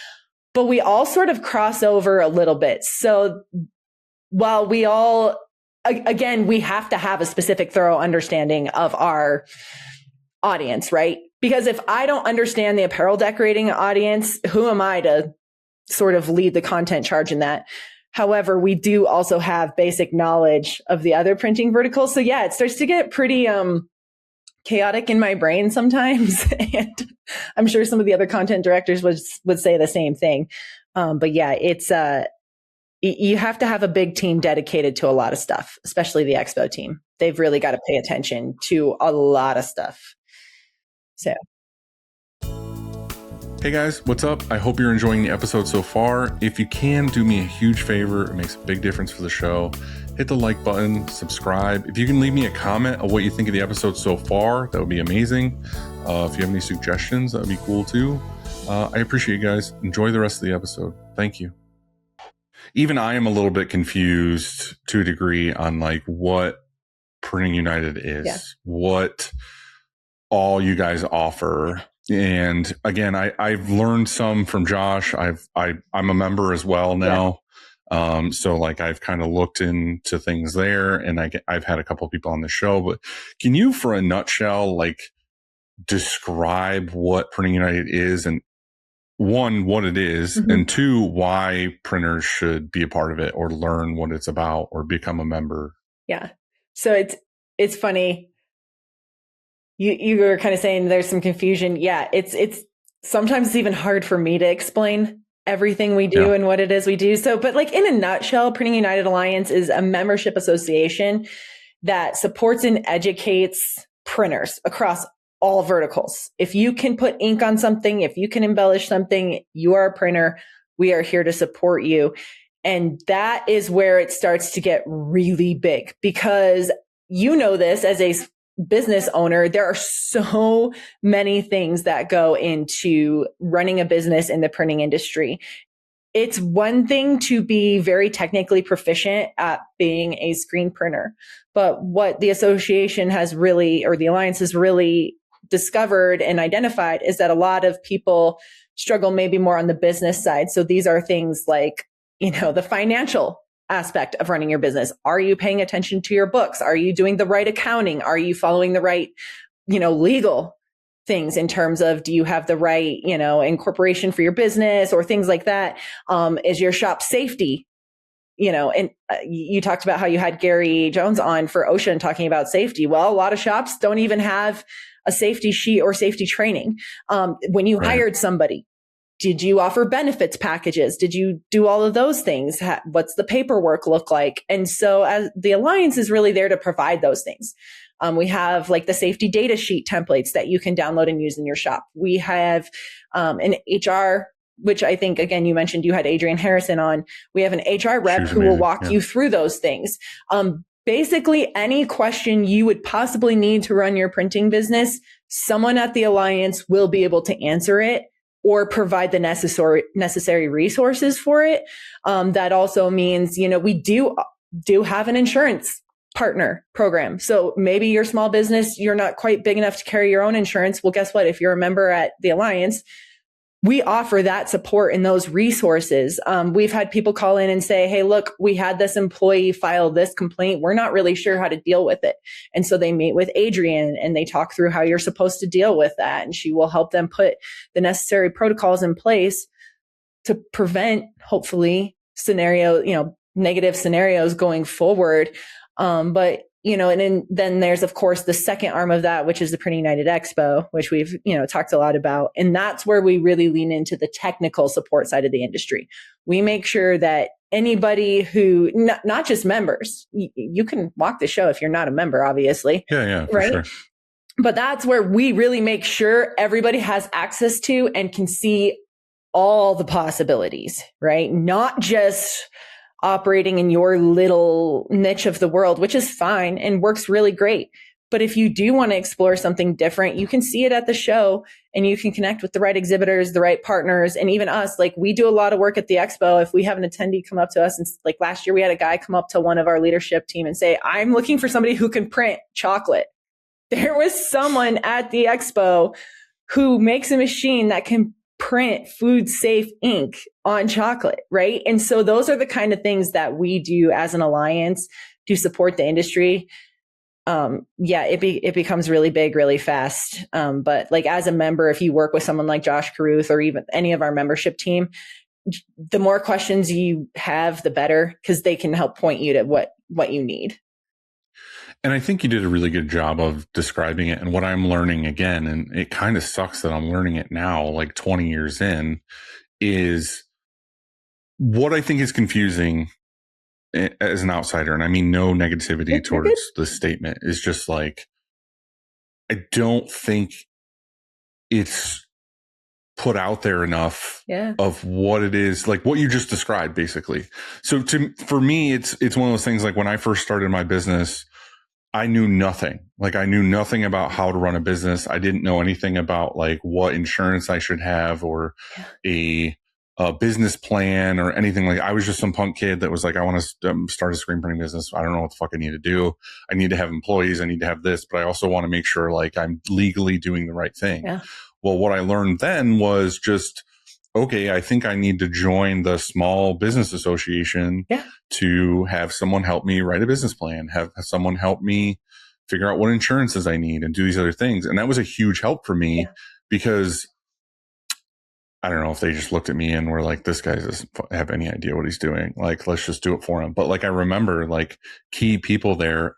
But we all sort of cross over a little bit. So while we all, again, we have to have a specific thorough understanding of our audience, right? Because if I don't understand the apparel decorating audience, who am I to sort of lead the content charge in that? However, we do also have basic knowledge of the other printing verticals. So it starts to get pretty chaotic in my brain sometimes. And I'm sure some of the other content directors would say the same thing. But it's you have to have a big team dedicated to a lot of stuff, especially the expo team. They've really got to pay attention to a lot of stuff. So. Hey guys, what's up? I hope you're enjoying the episode so far. If you can, do me a huge favor. It makes a big difference for the show. Hit the like button, subscribe. If you can leave me a comment of what you think of the episode so far, that would be amazing. If you have any suggestions, that would be cool too. I appreciate you guys. Enjoy the rest of the episode. Thank you. Even I am a little bit confused to a degree on like what Printing United is, what all you guys offer. And again, I've learned some from Josh. I'm a member as well now. So like I've kind of looked into things there, and I've had a couple of people on the show, but can you, for a nutshell, like describe what Printing United is, and one, what it is, and two, why printers should be a part of it or learn what it's about or become a member? Yeah. So it's funny. You were kind of saying there's some confusion. Yeah, it's sometimes it's even hard for me to explain everything we do and what it is we do. So, but like in a nutshell, Printing United Alliance is a membership association that supports and educates printers across all verticals. If you can put ink on something, if you can embellish something, you are a printer. We are here to support you. And that is where it starts to get really big, because you know this as a business owner, there are so many things that go into running a business in the printing industry. It's one thing to be very technically proficient at being a screen printer, but what the association has really, or the alliance has really discovered and identified, is that a lot of people struggle maybe more on the business side. So these are things like, the financial aspect of running your business. Are you paying attention to your books? Are you doing the right accounting? Are you following the right, legal things in terms of, do you have the right, incorporation for your business or things like that? Is your shop safety? And you talked about how you had Gary Jones on for Ocean talking about safety. Well, a lot of shops don't even have a safety sheet or safety training. When you hired somebody, did you offer benefits packages? Did you do all of those things? What's the paperwork look like? And so as the Alliance is really there to provide those things. We have like the safety data sheet templates that you can download and use in your shop. We have an HR, which I think, again, you mentioned you had Adrienne Harrison on. We have an HR rep who will walk you through those things. Basically, any question you would possibly need to run your printing business, someone at the Alliance will be able to answer it or provide the necessary resources for it. That also means, we do have an insurance partner program. So maybe your small business, you're not quite big enough to carry your own insurance. Well, guess what? If you're a member at the Alliance, we offer that support and those resources. We've had people call in and say, hey, look, we had this employee file this complaint. We're not really sure how to deal with it. And so they meet with Adrienne and they talk through how you're supposed to deal with that. And she will help them put the necessary protocols in place to prevent, hopefully, negative scenarios going forward. But then there's, of course, the second arm of that, which is the Printing United Expo, which we've, talked a lot about. And that's where we really lean into the technical support side of the industry. We make sure that anybody who, not just members, you can walk the show if you're not a member, obviously. Yeah, for right? sure. But that's where we really make sure everybody has access to and can see all the possibilities, right? Not just operating in your little niche of the world, which is fine and works really great. But if you do want to explore something different, you can see it at the show and you can connect with the right exhibitors, the right partners, and even us. Like, we do a lot of work at the expo. If we have an attendee come up to us, and like last year, we had a guy come up to one of our leadership team and say, I'm looking for somebody who can print chocolate. There was someone at the expo who makes a machine that can print food safe ink on chocolate, right? And so those are the kind of things that we do as an alliance to support the industry. It becomes really big, really fast. But like, as a member, if you work with someone like Josh Caruth or even any of our membership team, the more questions you have, the better, because they can help point you to what you need. And I think you did a really good job of describing it. And what I'm learning again, and it kind of sucks that I'm learning it now, like 20 years in, is what I think is confusing as an outsider. And I mean, no negativity towards the statement, is just like, I don't think it's put out there enough of what it is, like what you just described, basically. So for me, it's one of those things, like when I first started my business, I knew nothing. Like, I knew nothing about how to run a business. I didn't know anything about like what insurance I should have or a business plan or anything. Like, I was just some punk kid that was like, I want to start a screen printing business. I don't know what the fuck I need to do. I need to have employees. I need to have this, but I also want to make sure like I'm legally doing the right thing. Yeah. Well, what I learned then was just, okay, I think I need to join the Small Business Association to have someone help me write a business plan, have someone help me figure out what insurances I need and do these other things. And that was a huge help for me because I don't know if they just looked at me and were like, this guy doesn't have any idea what he's doing. Like, let's just do it for him. But like, I remember like key people there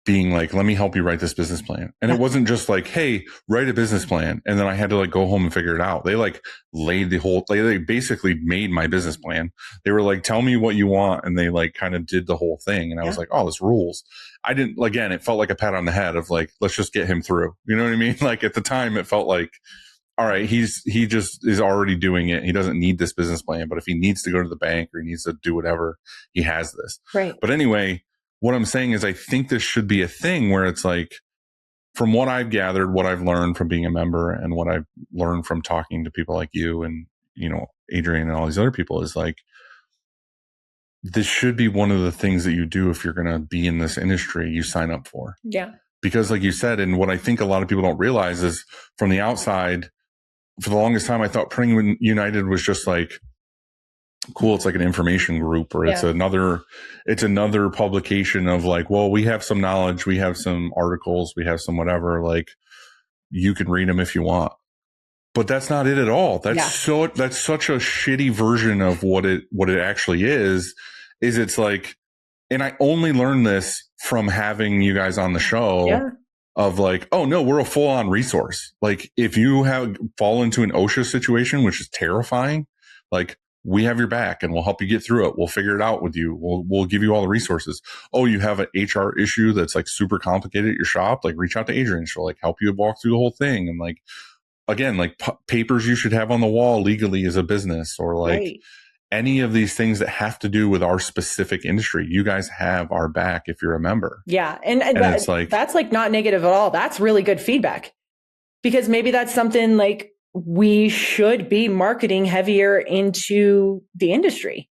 being like, let me help you write this business plan. And it wasn't just like, hey, write a business plan. And then I had to like go home and figure it out. They like they basically made my business plan. They were like, tell me what you want. And they like kind of did the whole thing. And I was like, oh, this rules. I didn't, again, it felt like a pat on the head of like, let's just get him through. You know what I mean? Like, at the time it felt like, all right, he just is already doing it. He doesn't need this business plan, but if he needs to go to the bank or he needs to do whatever, he has this. Right. But anyway, what I'm saying is I think this should be a thing where it's like, from what I've gathered, what I've learned from being a member and what I've learned from talking to people like you and, Adrian and all these other people, is like, this should be one of the things that you do if you're going to be in this industry, you sign up for. Yeah. Because like you said, and what I think a lot of people don't realize is, from the outside, for the longest time, I thought Printing United was just like, cool, it's like an information group, or it's another publication of like, well, we have some knowledge, we have some articles, we have some whatever, like, you can read them if you want. But that's not it at all. That's such a shitty version of what it actually is it's like, and I only learned this from having you guys on the show of like, oh no, we're a full on resource. Like, if you fall into an OSHA situation, which is terrifying, like, we have your back and we'll help you get through it. We'll figure it out with you. We'll give you all the resources. Oh, you have an HR issue that's like super complicated at your shop. Like, reach out to Adrian. She'll like help you walk through the whole thing. And like, again, like papers you should have on the wall legally as a business, or like any of these things that have to do with our specific industry. You guys have our back if you're a member. Yeah. And it's like, that's like not negative at all. That's really good feedback, because maybe that's something like we should be marketing heavier into the industry.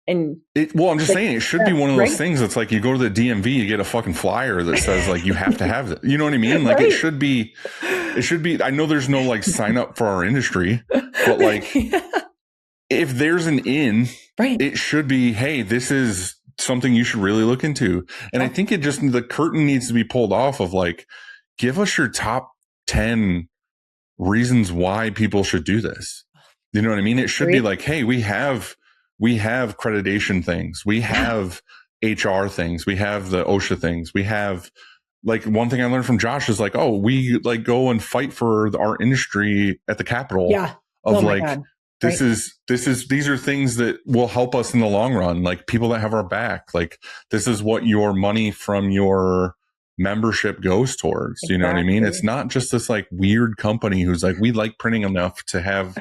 And I'm just saying, it should be one of those things that's like, you go to the DMV, you get a fucking flyer that says like, you have to have it. You know what I mean? Like, it should be, I know there's no like sign up for our industry, but like, if there's an in, it should be, hey, this is something you should really look into. And I think the curtain needs to be pulled off of like, give us your top 10 reasons why people should do this. You know what I mean? It should be like, hey, we have accreditation things. We have HR things. We have the OSHA things. We have like one thing I learned from Josh is like, oh, we like go and fight for our industry at the Capitol. Yeah. Of Oh my like, God. these are things that will help us in the long run. Like people that have our back, like this is what your money from your membership goes towards. You know what I mean? It's not just this like weird company who's like, we like printing enough to have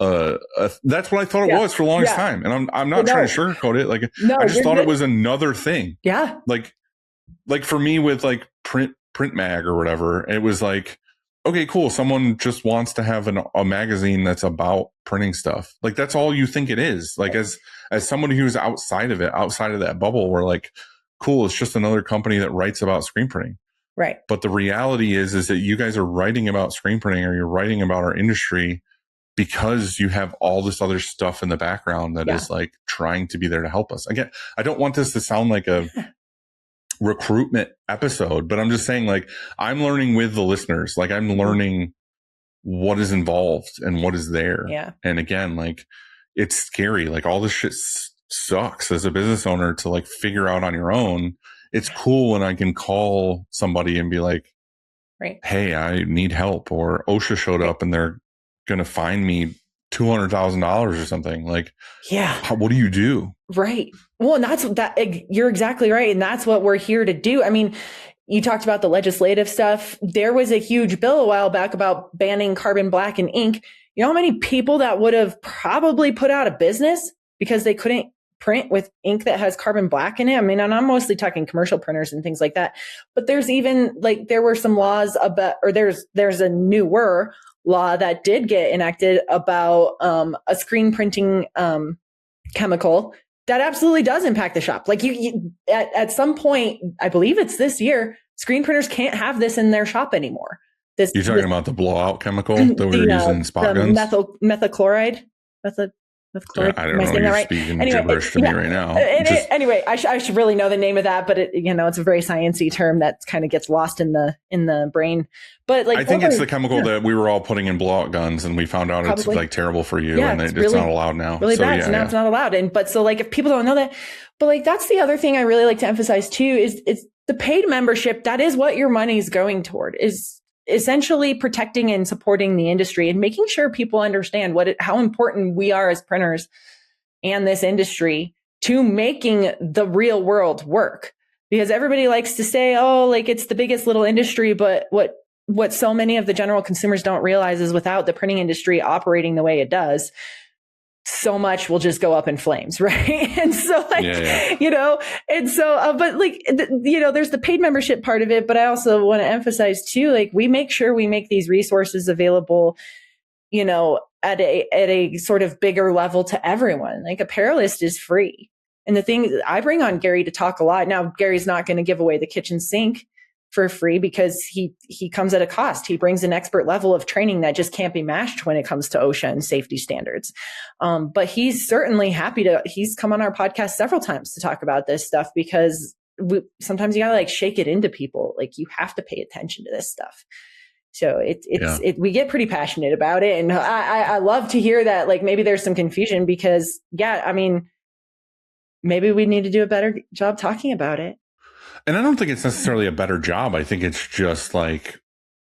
that's what I thought it was for the longest time. And I'm not trying to sugarcoat it. Like I just thought it was another thing. Yeah. Like for me with like print mag or whatever, it was like, okay, cool. Someone just wants to have a magazine that's about printing stuff. Like that's all you think it is. Like as somebody who's outside of it, outside of that bubble, we're like, cool, it's just another company that writes about screen printing. Right. But the reality is that you guys are writing about screen printing or you're writing about our industry because you have all this other stuff in the background that is like trying to be there to help us. Again, I don't want this to sound like a recruitment episode, but I'm just saying like I'm learning with the listeners. Like I'm learning what is involved and what is there. Yeah. And again, like it's scary. Like all this shit sucks as a business owner to like figure out on your own. It's cool when I can call somebody and be like, hey, I need help, or OSHA showed up and they're going to fine me $200,000 or something. Like, what do you do? Right. Well, and that's that. You're exactly right. And that's what we're here to do. I mean, you talked about the legislative stuff. There was a huge bill a while back about banning carbon black in ink. You know how many people that would have probably put out of business because they couldn't print with ink that has carbon black in it? I mean, and I'm mostly talking commercial printers and things like that. But there's even like, there were some laws about, or there's a newer law that did get enacted about a screen printing chemical that absolutely does impact the shop. Like you at some point, I believe it's this year, screen printers can't have this in their shop anymore. You're talking about the blowout chemical that we were using in spot guns? Methachloride. I don't know. You're speaking gibberish to me right now. Anyway, I should really know the name of that, but it's a very sciencey term that kind of gets lost in the brain. But like, I think it's the chemical that we were all putting in blowout guns, and we found out it's like terrible for you, and it's really, not allowed now. Really bad. So now it's not allowed. So like, if people don't know that, but like, that's the other thing I really like to emphasize too is the paid membership. That is what your money is going toward, is essentially protecting and supporting the industry and making sure people understand how important we are as printers and this industry to making the real world work. Because everybody likes to say, oh, like it's the biggest little industry, but what so many of the general consumers don't realize is without the printing industry operating the way it does, so much will just go up in flames, right? And so like, and so, but like, there's the paid membership part of it, but I also want to emphasize too, like we make sure we make these resources available, at a sort of bigger level to everyone. Like Apparelist is free. And the thing, I bring on Gary to talk a lot. Now, Gary's not going to give away the kitchen sink for free because he comes at a cost. He brings an expert level of training that just can't be matched when it comes to OSHA and safety standards. But he's certainly happy he's come on our podcast several times to talk about this stuff because sometimes you gotta like shake it into people. Like you have to pay attention to this stuff. So we get pretty passionate about it. And I love to hear that, like, maybe there's some confusion because maybe we need to do a better job talking about it. And I don't think it's necessarily a better job. I think it's just like,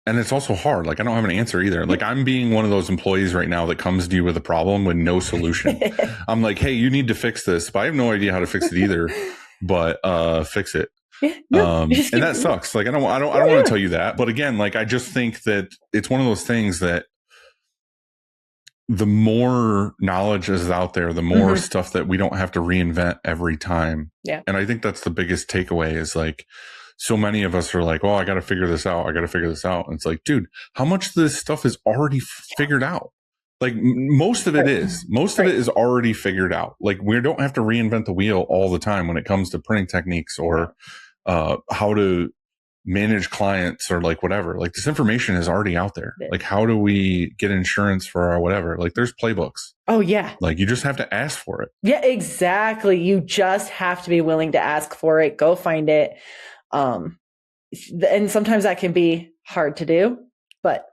and it's also hard. Like, I don't have an answer either. Like, I'm being one of those employees right now that comes to you with a problem with no solution. I'm like, hey, you need to fix this, but I have no idea how to fix it either. But fix it. And that sucks. Like, I don't want to tell you that. But again, like, I just think that it's one of those things that the more knowledge is out there, the more stuff that we don't have to reinvent every time. Yeah. And I think that's the biggest takeaway is like, so many of us are like, well, I got to figure this out. And it's like, dude, how much of this stuff is already figured out? Like most of it is already figured out. Like we don't have to reinvent the wheel all the time when it comes to printing techniques or how to manage clients or like whatever. Like this information is already out there. Like how do we get insurance for our whatever? Like there's playbooks. Oh yeah. Like you just have to ask for it. Yeah, exactly. You just have to be willing to ask for it. Go find it. And sometimes that can be hard to do, but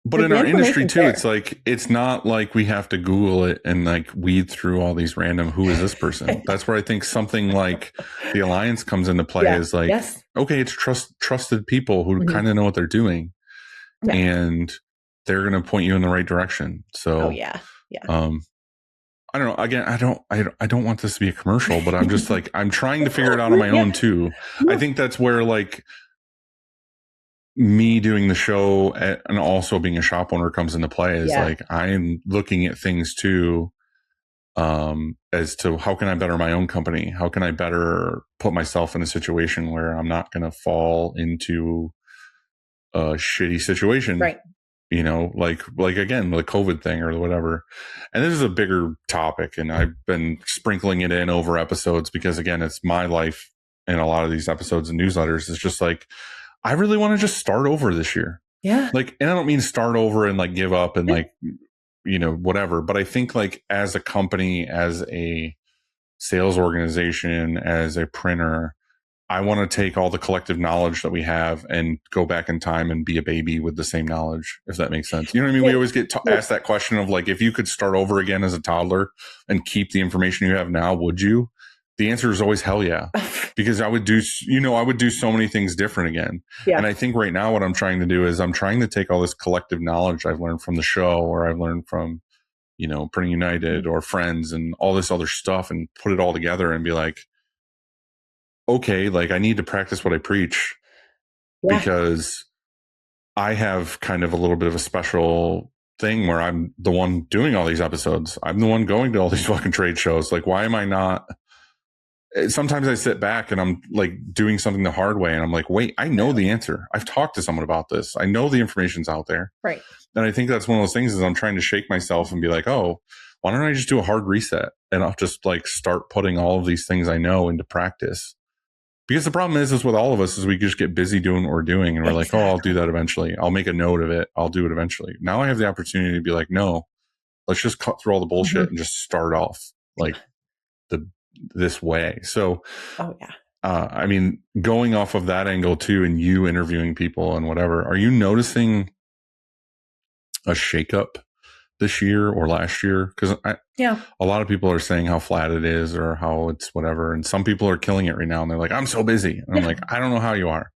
But Like, in the our industry information's too, there. it's like, it's not like we have to Google it and like weed through all these random, who is this person? That's where I think something like the Alliance comes into play. Yeah. Is like, Yes. okay, it's trusted people who Mhm. kind of know what they're doing, Yeah. and they're going to point you in the right direction. So, Oh yeah. Yeah. I don't know. Again, I don't want this to be a commercial, but I'm just like, I'm trying to figure it out on my Yeah. own too. I think that's where like me doing the show and also being a shop owner comes into play. Is Yeah. like, I'm looking at things too, as to how can I better my own company? How can I better put myself in a situation where I'm not going to fall into a shitty situation? Right. You know, like again, the COVID thing or whatever. And this is a bigger topic, and I've been sprinkling it in over episodes because again, it's my life in a lot of these episodes and newsletters. It's just like, I really want to just start over this year. Yeah. Like, and I don't mean start over and like give up and like, you know, whatever. But I think like as a company, as a sales organization, as a printer, I want to take all the collective knowledge that we have and go back in time and be a baby with the same knowledge, if that makes sense. You know what I mean? We always get asked that question of like, if you could start over again as a toddler and keep the information you have now, would you? The answer is always hell yeah, because I would do so many things different again. Yeah. And I think right now what I'm trying to do is I'm trying to take all this collective knowledge I've learned from the show, or I've learned from, you know, Printing United or friends and all this other stuff, and put it all together and be like, okay, like I need to practice what I preach, because I have kind of a little bit of a special thing where I'm the one doing all these episodes. I'm the one going to all these fucking trade shows. Like, why am I not? Sometimes I sit back and I'm like doing something the hard way, and I'm like, wait, I know the answer. I've talked to someone about this. I know the information's out there. Right. And I think that's one of those things is I'm trying to shake myself and be like, oh, why don't I just do a hard reset? And I'll just like start putting all of these things I know into practice. Because the problem is with all of us is we just get busy doing what we're doing, and we're like, oh, I'll do that eventually. I'll make a note of it. I'll do it eventually. Now I have the opportunity to be like, no, let's just cut through all the bullshit and just start off like this way. So, Oh yeah. I mean, going off of that angle too, and you interviewing people and whatever, are you noticing a shakeup this year or last year? Because a lot of people are saying how flat it is or how it's whatever, and some people are killing it right now, and they're like, I'm so busy. And I'm like, I don't know how you are.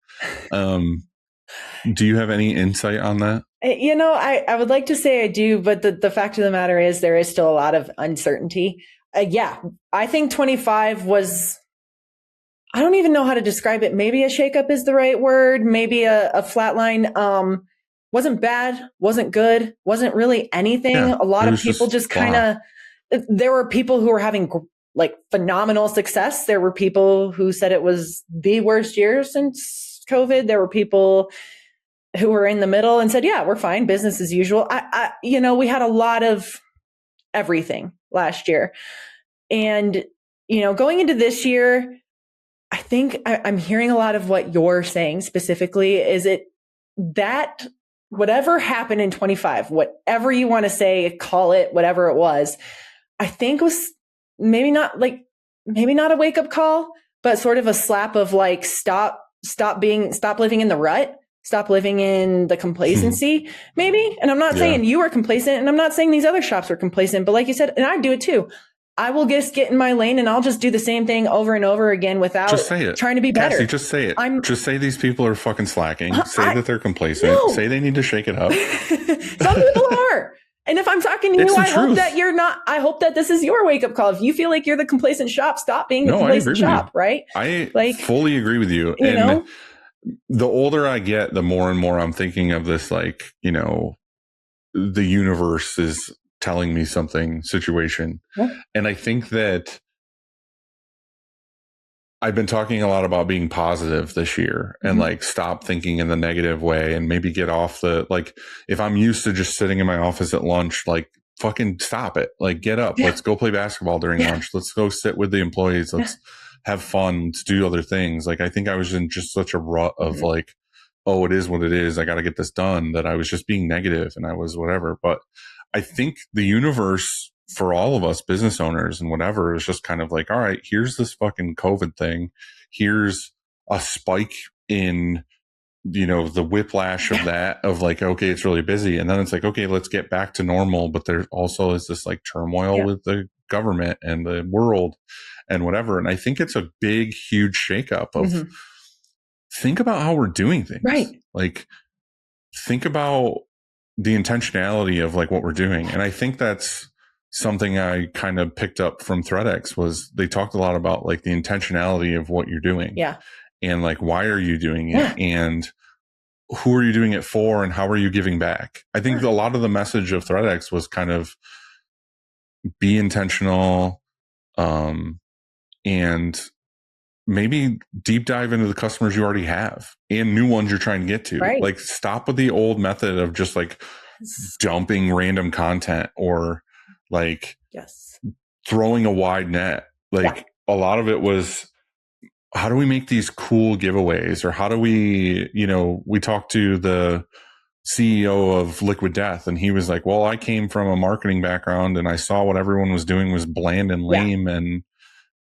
Do you have any insight on that? You know, I would like to say I do, but the fact of the matter is there is still a lot of uncertainty. Yeah, I think 25 was, I don't even know how to describe it. Maybe a shakeup is the right word. Maybe a flat line. Wasn't bad, wasn't good, wasn't really anything. Yeah, a lot of people just kind of, there were people who were having like phenomenal success. There were people who said it was the worst year since COVID. There were people who were in the middle and said, yeah, we're fine, business as usual. You know, we had a lot of everything last year. And, you know, going into this year, I think I'm hearing a lot of what you're saying specifically. Is it that whatever happened in 25, whatever you want to say, call it whatever it was, I think was maybe not a wake up call, but sort of a slap of like, stop living in the rut. Stop living in the complacency, maybe. And I'm not saying you were complacent, and I'm not saying these other shops were complacent, but like you said, and I do it too. I will just get in my lane and I'll just do the same thing over and over again without just say it. Trying to be better. Cassie, just say it. Just say these people are fucking slacking. Say that they're complacent. No. Say they need to shake it up. Some people are. And if I'm talking to you, I hope that you're not. I hope that this is your wake up call. If you feel like you're the complacent shop, stop being the complacent shop, right? I fully agree with you. You know? The older I get, the more and more I'm thinking of this, like, you know, the universe is telling me something situation. Yeah. And I think that I've been talking a lot about being positive this year and like stop thinking in the negative way and maybe get off the, like, if I'm used to just sitting in my office at lunch, like fucking stop it. Like get up. Let's go play basketball during lunch. Let's go sit with the employees. Let's have fun. Let's do other things. Like I think I was in just such a rut of like, oh, it is what it is. I got to get this done, that I was just being negative and I was whatever. But I think the universe for all of us business owners and whatever is just kind of like, all right, here's this fucking COVID thing. Here's a spike in the whiplash of that, of like, okay, it's really busy. And then it's like, okay, let's get back to normal. But there also is this like turmoil with the government and the world and whatever. And I think it's a big, huge shakeup of think about how we're doing things. Right. Like, think about the intentionality of like what we're doing. And I think that's something I kind of picked up from ThreadX, was they talked a lot about like the intentionality of what you're doing. Yeah. And like, why are you doing it? And who are you doing it for? And how are you giving back? I think a lot of the message of ThreadX was kind of be intentional, and maybe deep dive into the customers you already have and new ones you're trying to get to. Right. Like, stop with the old method of just like dumping random content or like throwing a wide net. Like a lot of it was, how do we make these cool giveaways? Or how do we, we talked to the CEO of Liquid Death, and he was like, well, I came from a marketing background and I saw what everyone was doing was bland and lame and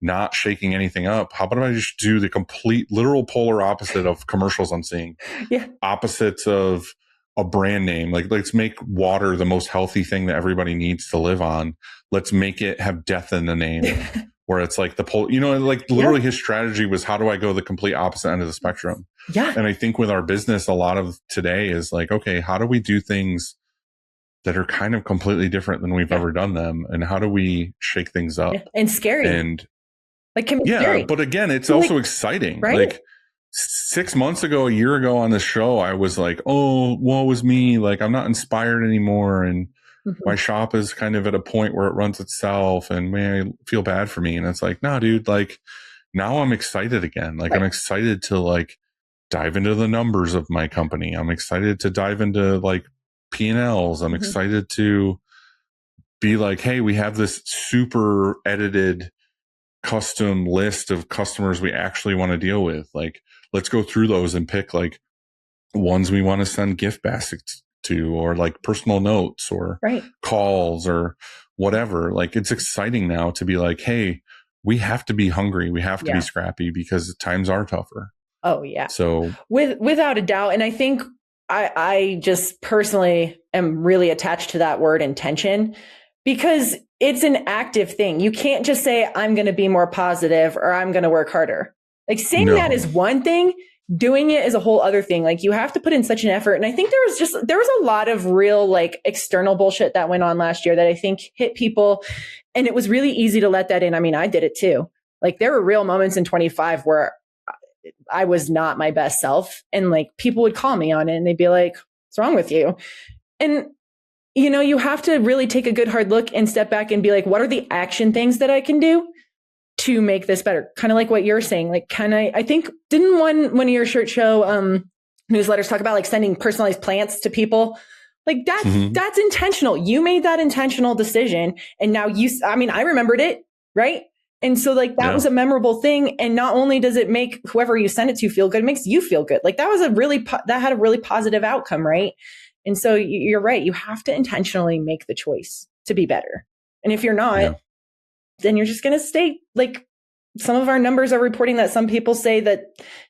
not shaking anything up. How about I just do the complete literal polar opposite of commercials I'm seeing? Opposites of a brand name. Like, let's make water the most healthy thing that everybody needs to live on. Let's make it have death in the name. Where it's like like literally his strategy was, how do I go the complete opposite end of the spectrum? Yeah. And I think with our business, a lot of today is like, okay, how do we do things that are kind of completely different than we've ever done them? And how do we shake things up? And scary. And like, can be scary. But again, it's also exciting. Right? Like 6 months ago, a year ago on the show, I was like, oh, woe is me. Like, I'm not inspired anymore. And my shop is kind of at a point where it runs itself, and man, I feel bad for me. And it's like, no, dude, like, now I'm excited again. Like, I'm excited to like dive into the numbers of my company. I'm excited to dive into like P&Ls. I'm excited to be like, hey, we have this super edited custom list of customers we actually want to deal with. Like, let's go through those and pick like ones we want to send gift baskets to, or like personal notes or calls or whatever. Like, it's exciting now to be like, hey, we have to be hungry. We have to be scrappy because times are tougher. Oh yeah. So without a doubt. And I think I just personally am really attached to that word intention, because it's an active thing. You can't just say, I'm going to be more positive or I'm going to work harder. Like, saying that is one thing. Doing it is a whole other thing. Like, you have to put in such an effort. And I think there was a lot of real like external bullshit that went on last year that I think hit people. And it was really easy to let that in. I mean, I did it too. Like, there were real moments in 25 where I was not my best self. And like, people would call me on it and they'd be like, what's wrong with you? And you have to really take a good hard look and step back and be like, what are the action things that I can do to make this better? Kind of like what you're saying. Like, I think, didn't one of your shirt show newsletters talk about like sending personalized plants to people? Like, that's intentional. You made that intentional decision. And now I remembered it, right? And so like, that was a memorable thing. And not only does it make whoever you send it to feel good, it makes you feel good. Like, that was that had a really positive outcome, right? And so you're right. You have to intentionally make the choice to be better. And if you're not, then you're just going to stay like, some of our numbers are reporting that some people say that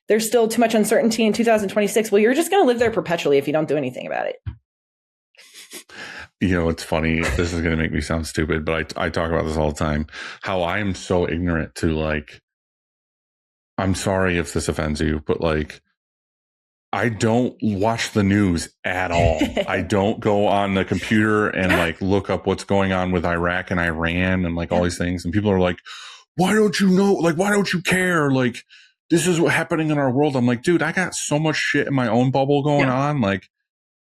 there's still too much uncertainty in 2026. Well, you're just going to live there perpetually if you don't do anything about it. It's funny. This is going to make me sound stupid, but I talk about this all the time. How I am so ignorant to like, I'm sorry if this offends you, but like, I don't watch the news at all. I don't go on the computer and like look up what's going on with Iraq and Iran and like all these things. And people are like, why don't you know? Like, why don't you care? Like, this is what's happening in our world. I'm like, dude, I got so much shit in my own bubble going on. Like,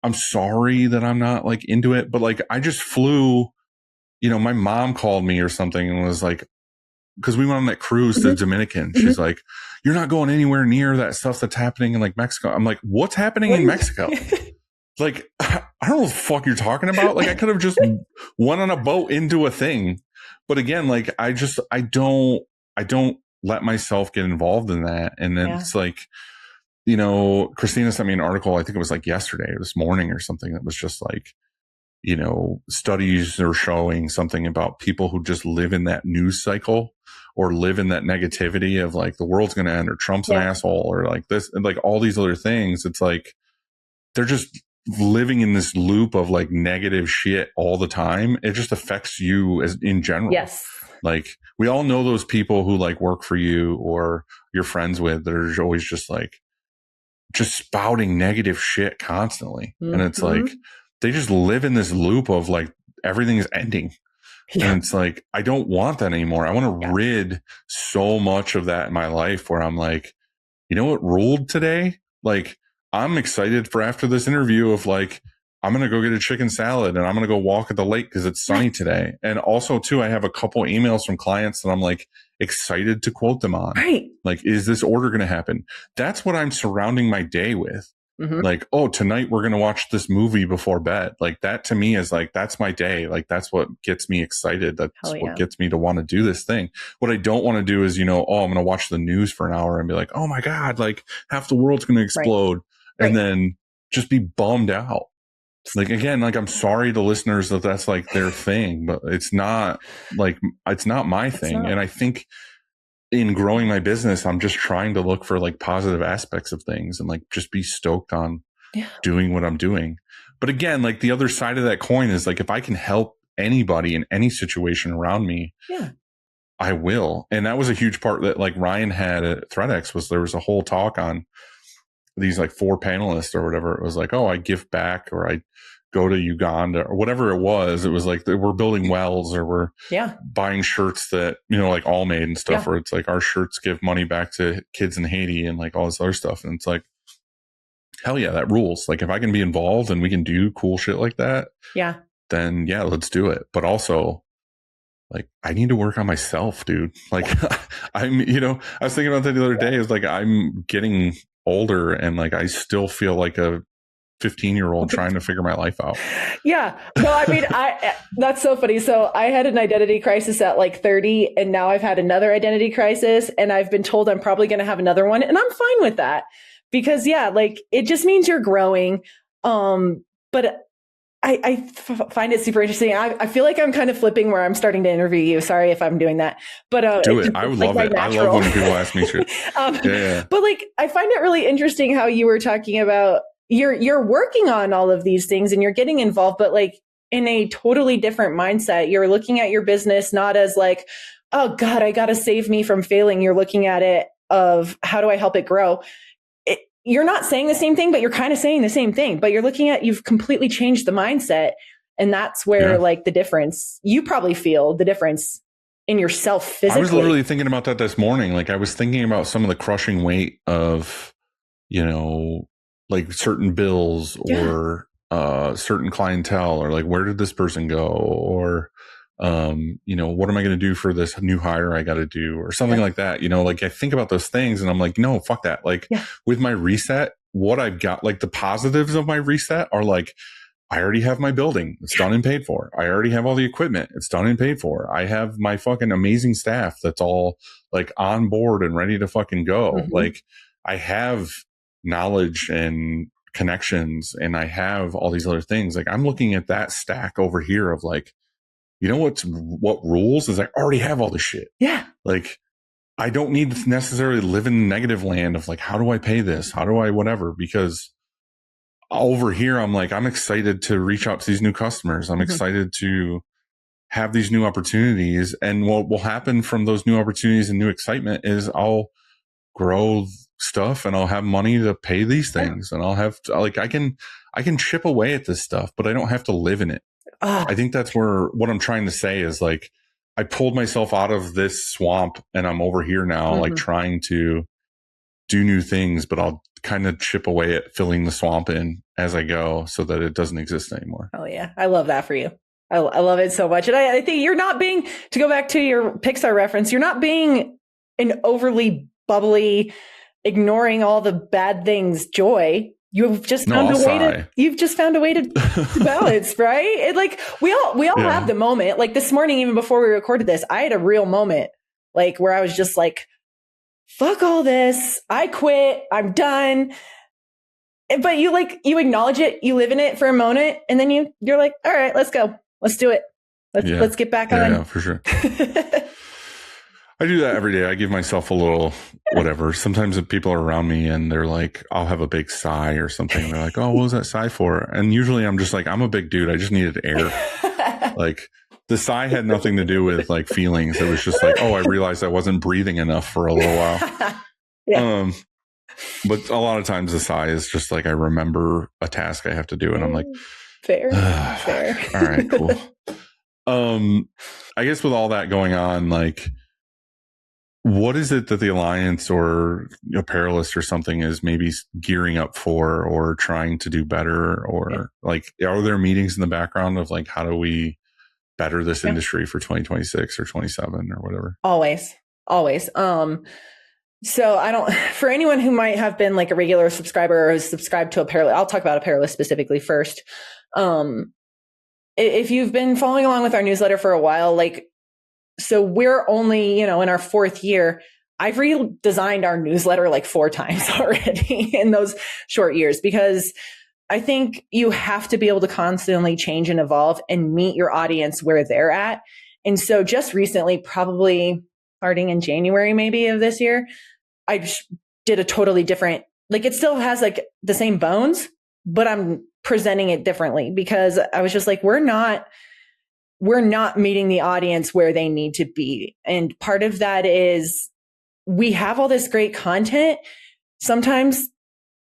I'm sorry that I'm not like into it, but like, I just flew, my mom called me or something and was like, because we went on that cruise to Dominican. She's like, you're not going anywhere near that stuff that's happening in like Mexico. I'm like, what's happening in Mexico? Like, I don't know what the fuck you're talking about. Like, I could have just went on a boat into a thing. But again, like, I don't let myself get involved in that. And then it's like, Christina sent me an article. I think it was like yesterday or this morning or something that was just like, studies are showing something about people who just live in that news cycle or live in that negativity of like the world's going to end or Trump's an asshole or like this and like all these other things. It's like they're just living in this loop of like negative shit all the time. It just affects you as in general. Yes. Like we all know those people who like work for you or you're friends with that are always just like just spouting negative shit constantly. And it's like they just live in this loop of like everything is ending. Yeah. And it's like I don't want that anymore. I want to rid so much of that in my life where I'm like, you know what ruled today? Like I'm excited for after this interview of like, I'm going to go get a chicken salad and I'm going to go walk at the lake because it's sunny today. And also too, I have a couple emails from clients that I'm like excited to quote them on. Right. Like, is this order going to happen? That's what I'm surrounding my day with. Like, oh, tonight we're going to watch this movie before bed. Like that to me is like, that's my day. Like that's what gets me excited. That's what gets me to want to do this thing. What I don't want to do is, I'm going to watch the news for an hour and be like, oh my God, like half the world's going to explode. Right. And then just be bummed out. Like, again, like, I'm sorry to listeners that that's like their thing, but it's not my thing. And I think in growing my business, I'm just trying to look for like positive aspects of things and like just be stoked on doing what I'm doing. But again, like the other side of that coin is like, if I can help anybody in any situation around me, I will. And that was a huge part that like Ryan had at ThreadX was there was a whole talk on these like 4 panelists or whatever. It was like, oh, I give back or I go to Uganda or whatever it was. It was like we're building wells or we're buying shirts that, like All Made and stuff where it's like our shirts give money back to kids in Haiti and like all this other stuff. And it's like, hell yeah, that rules. Like if I can be involved and we can do cool shit like that, then let's do it. But also like I need to work on myself, dude. Like I was thinking about that the other day is like, I'm getting older and like I still feel like a 15-year-old trying to figure my life out. Yeah. No, I mean, that's so funny. So I had an identity crisis at like 30 and now I've had another identity crisis and I've been told I'm probably going to have another one and I'm fine with that because like it just means you're growing. But I find it super interesting. I feel like I'm kind of flipping where I'm starting to interview you. Sorry if I'm doing that, but do it. I would love it. Natural. I love when people ask me to. But like, I find it really interesting how you were talking about you're working on all of these things and you're getting involved, but like in a totally different mindset. You're looking at your business not as like, oh God, I got to save me from failing. You're looking at it of how do I help it grow? You're not saying the same thing, but you're kind of saying the same thing, but you're looking at, you've completely changed the mindset. And that's where like the difference, you probably feel the difference in yourself physically. I was literally thinking about that this morning. Like I was thinking about some of the crushing weight of, like certain bills or certain clientele or like, where did this person go? Or, what am I going to do for this new hire I got to do or something like that? Like I think about those things and I'm like, no, fuck that. Like with my reset, what I've got, like the positives of my reset are like, I already have my building. It's done and paid for. I already have all the equipment. It's done and paid for. I have my fucking amazing staff that's all like on board and ready to fucking go. Mm-hmm. Like I have knowledge and connections and I have all these other things. Like I'm looking at that stack over here of like, what rules is I already have all this shit. Yeah. Like I don't need to necessarily live in negative land of like, how do I pay this? How do I whatever? Because over here, I'm like, I'm excited to reach out to these new customers. I'm excited to have these new opportunities. And what will happen from those new opportunities and new excitement is I'll grow stuff and I'll have money to pay these things. And I'll have like, I can chip away at this stuff, but I don't have to live in it. I think that's where what I'm trying to say is like, I pulled myself out of this swamp and I'm over here now, like trying to do new things, but I'll kind of chip away at filling the swamp in as I go so that it doesn't exist anymore. Oh yeah. I love that for you. I love it so much. And I think you're not being, to go back to your Pixar reference, you're not being an overly bubbly, ignoring all the bad things, joy. You've just found a way to balance, right? It, like we all have the moment. Like this morning, even before we recorded this, I had a real moment, like where I was just like, fuck all this. I quit. I'm done. but you acknowledge it, you live in it for a moment, and then you're like, all right, let's go. Let's do it. Let's get back on. Yeah, for sure. I do that every day. I give myself a little whatever. Sometimes if people are around me and they're like, I'll have a big sigh or something. They're like, oh, what was that sigh for? And usually I'm just like, I'm a big dude. I just needed air. Like the sigh had nothing to do with like feelings. It was just like, oh, I realized I wasn't breathing enough for a little while. Yeah. But a lot of times the sigh is just like, I remember a task I have to do. And I'm like, fair. Fair. All right, cool. I guess with all that going on, like, what is it that the Alliance or Apparelist or something is maybe gearing up for or trying to do better? Or like, are there meetings in the background of like, how do we better this industry for 2026 or 27 or whatever? Always. So for anyone who might have been like a regular subscriber or has subscribed to Apparelist, I'll talk about Apparelist specifically first. If you've been following along with our newsletter for a while, like, so we're only, in our 4th year. I've redesigned our newsletter like 4 times already in those short years, because I think you have to be able to constantly change and evolve and meet your audience where they're at. And so just recently, probably starting in January, maybe of this year, I did a totally different, like it still has like the same bones, but I'm presenting it differently, because I was just like, we're not meeting the audience where they need to be. And part of that is we have all this great content. Sometimes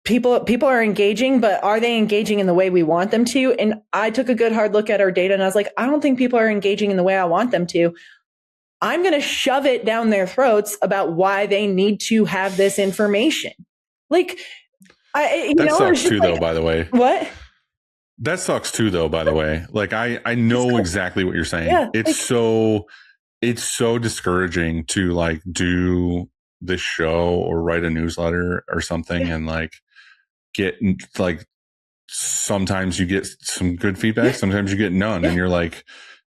people are engaging, but are they engaging in the way we want them to? And I took a good hard look at our data and I was like, I don't think people are engaging in the way I want them to. I'm going to shove it down their throats about why they need to have this information. Like, that sucks too, though, by the way. What? That sucks too, though, by the way. Like, I know exactly what you're saying. Yeah, it's so discouraging to like do this show or write a newsletter or something and like get like, sometimes you get some good feedback, sometimes you get none. And you're like,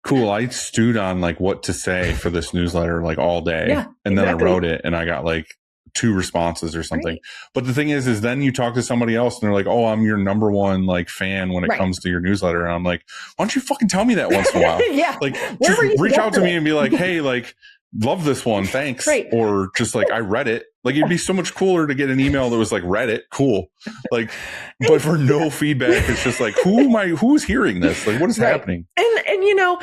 cool, I stewed on like what to say for this newsletter like all day. Yeah, and then I wrote it and I got like 2 responses or something. Right. But the thing is then you talk to somebody else and they're like, oh, I'm your number one like fan when it comes to your newsletter. And I'm like, why don't you fucking tell me that once in a while? Yeah. Like just reach out to me and be like, hey, like, love this one. Thanks. Right. Or just like, I read it. Like, it'd be so much cooler to get an email that was like, read it. Cool. Like, but for no feedback, it's just like, who's hearing this? Like, what is happening? And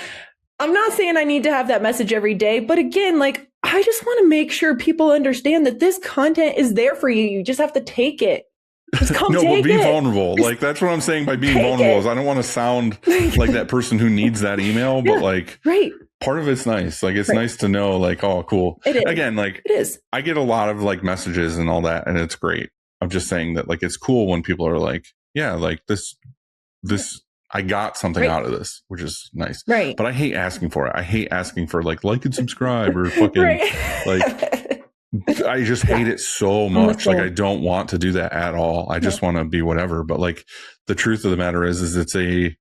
I'm not saying I need to have that message every day, but again, like, I just want to make sure people understand that this content is there for you. You just have to take it. Just come no, take but be it. vulnerable. Like, that's what I'm saying by being vulnerable is I don't want to sound like that person who needs that email, but like, part of it's nice. Like, it's nice to know like, oh, cool. It is. Again, like, it is. I get a lot of like messages and all that, and it's great. I'm just saying that like, it's cool when people are like, yeah, like this, I got something out of this, which is nice. Right. But I hate asking for it. I hate asking for like and subscribe or fucking like, I just hate it so much. Like, I don't want to do that at all. I just want to be whatever. But like, the truth of the matter is it's a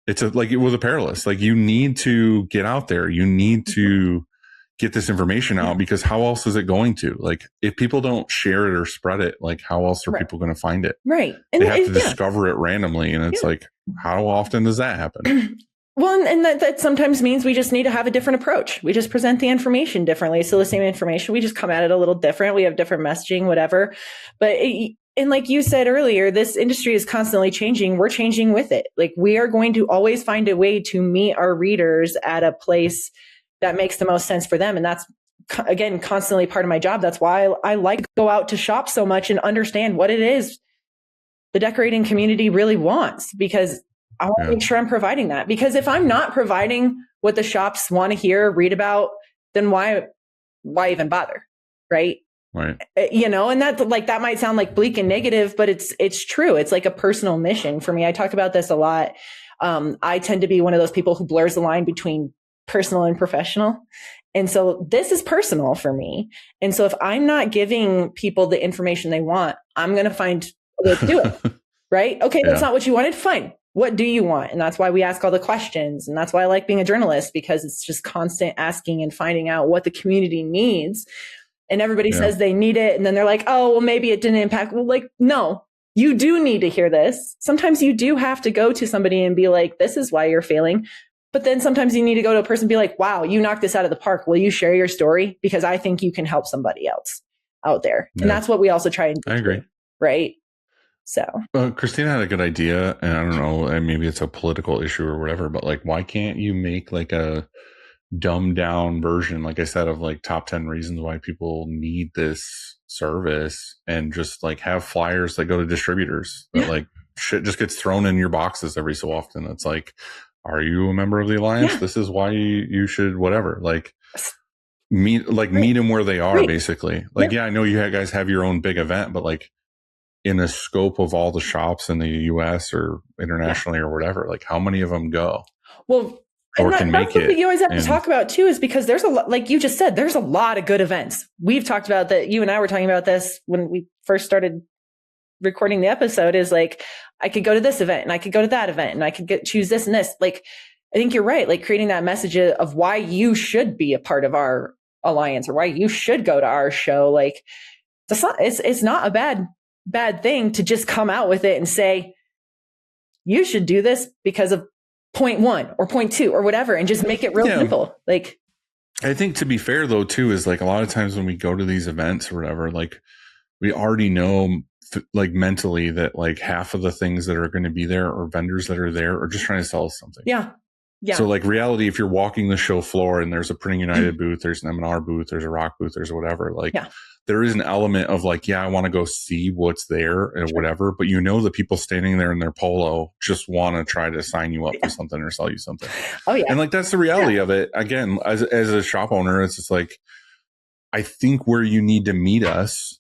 like with Apparelist, like you need to get out there. You need to get this information out because how else is it going to? Like, if people don't share it or spread it, like how else are people going to find it? Right. And they have to discover it randomly. And it's like, how often does that happen? Well, and that sometimes means we just need to have a different approach. We just present the information differently. So the same information, we just come at it a little different. We have different messaging, whatever. But and like you said earlier, this industry is constantly changing. We're changing with it. Like, we are going to always find a way to meet our readers at a place that makes the most sense for them. And that's, again, constantly part of my job. That's why I like to go out to shop so much and understand what it is the decorating community really wants, because I want to make sure I'm providing that. Because if I'm not providing what the shops want to hear, read about, then why even bother? Right. Right. And that might sound like bleak and negative, but it's true. It's like a personal mission for me. I talk about this a lot. I tend to be one of those people who blurs the line between personal and professional. And so this is personal for me. And so if I'm not giving people the information they want, I'm going to find a way to do it. Right. Okay. That's not what you wanted. Fine. What do you want? And that's why we ask all the questions. And that's why I like being a journalist, because it's just constant asking and finding out what the community needs. And everybody says they need it. And then they're like, oh, well, maybe it didn't impact. Well, like, no, you do need to hear this. Sometimes you do have to go to somebody and be like, this is why you're failing. But then sometimes you need to go to a person and be like, wow, you knocked this out of the park. Will you share your story? Because I think you can help somebody else out there. Yeah. And that's what we also try and do. I agree. Right. So Christina had a good idea, and I don't know, and maybe it's a political issue or whatever, but like, why can't you make like a dumbed down version, like I said, of like top 10 reasons why people need this service, and just like have flyers that go to distributors that like shit just gets thrown in your boxes every so often. It's like, are you a member of the Alliance? Yeah. This is why you should, whatever, like meet them where they are, basically. Like, yeah, I know you guys have your own big event, but like in the scope of all the shops in the US or internationally or whatever, like how many of them go? Well, or can make it. That's what you always have to talk about too, is because there's a lot, like you just said, there's a lot of good events. We've talked about that. You and I were talking about this when we first started recording the episode, is like, I could go to this event and I could go to that event and I could choose this and this. Like, I think you're right. Like creating that message of why you should be a part of our alliance or why you should go to our show. Like it's not a bad thing to just come out with it and say, you should do this because of point 1 or point 2 or whatever, and just make it real simple. Like, I think to be fair though, too, is like a lot of times when we go to these events or whatever, like we already know like mentally that like half of the things that are going to be there or vendors that are there are just trying to sell us something. Yeah. Yeah. So like reality, if you're walking the show floor and there's a Printing United booth, there's an M&R booth, there's a rock booth, there's whatever, like there is an element of like, yeah, I want to go see what's there and whatever, but you know, the people standing there in their polo just want to try to sign you up for something or sell you something. Oh yeah. And like, that's the reality of it. Again, as a shop owner, it's just like, I think where you need to meet us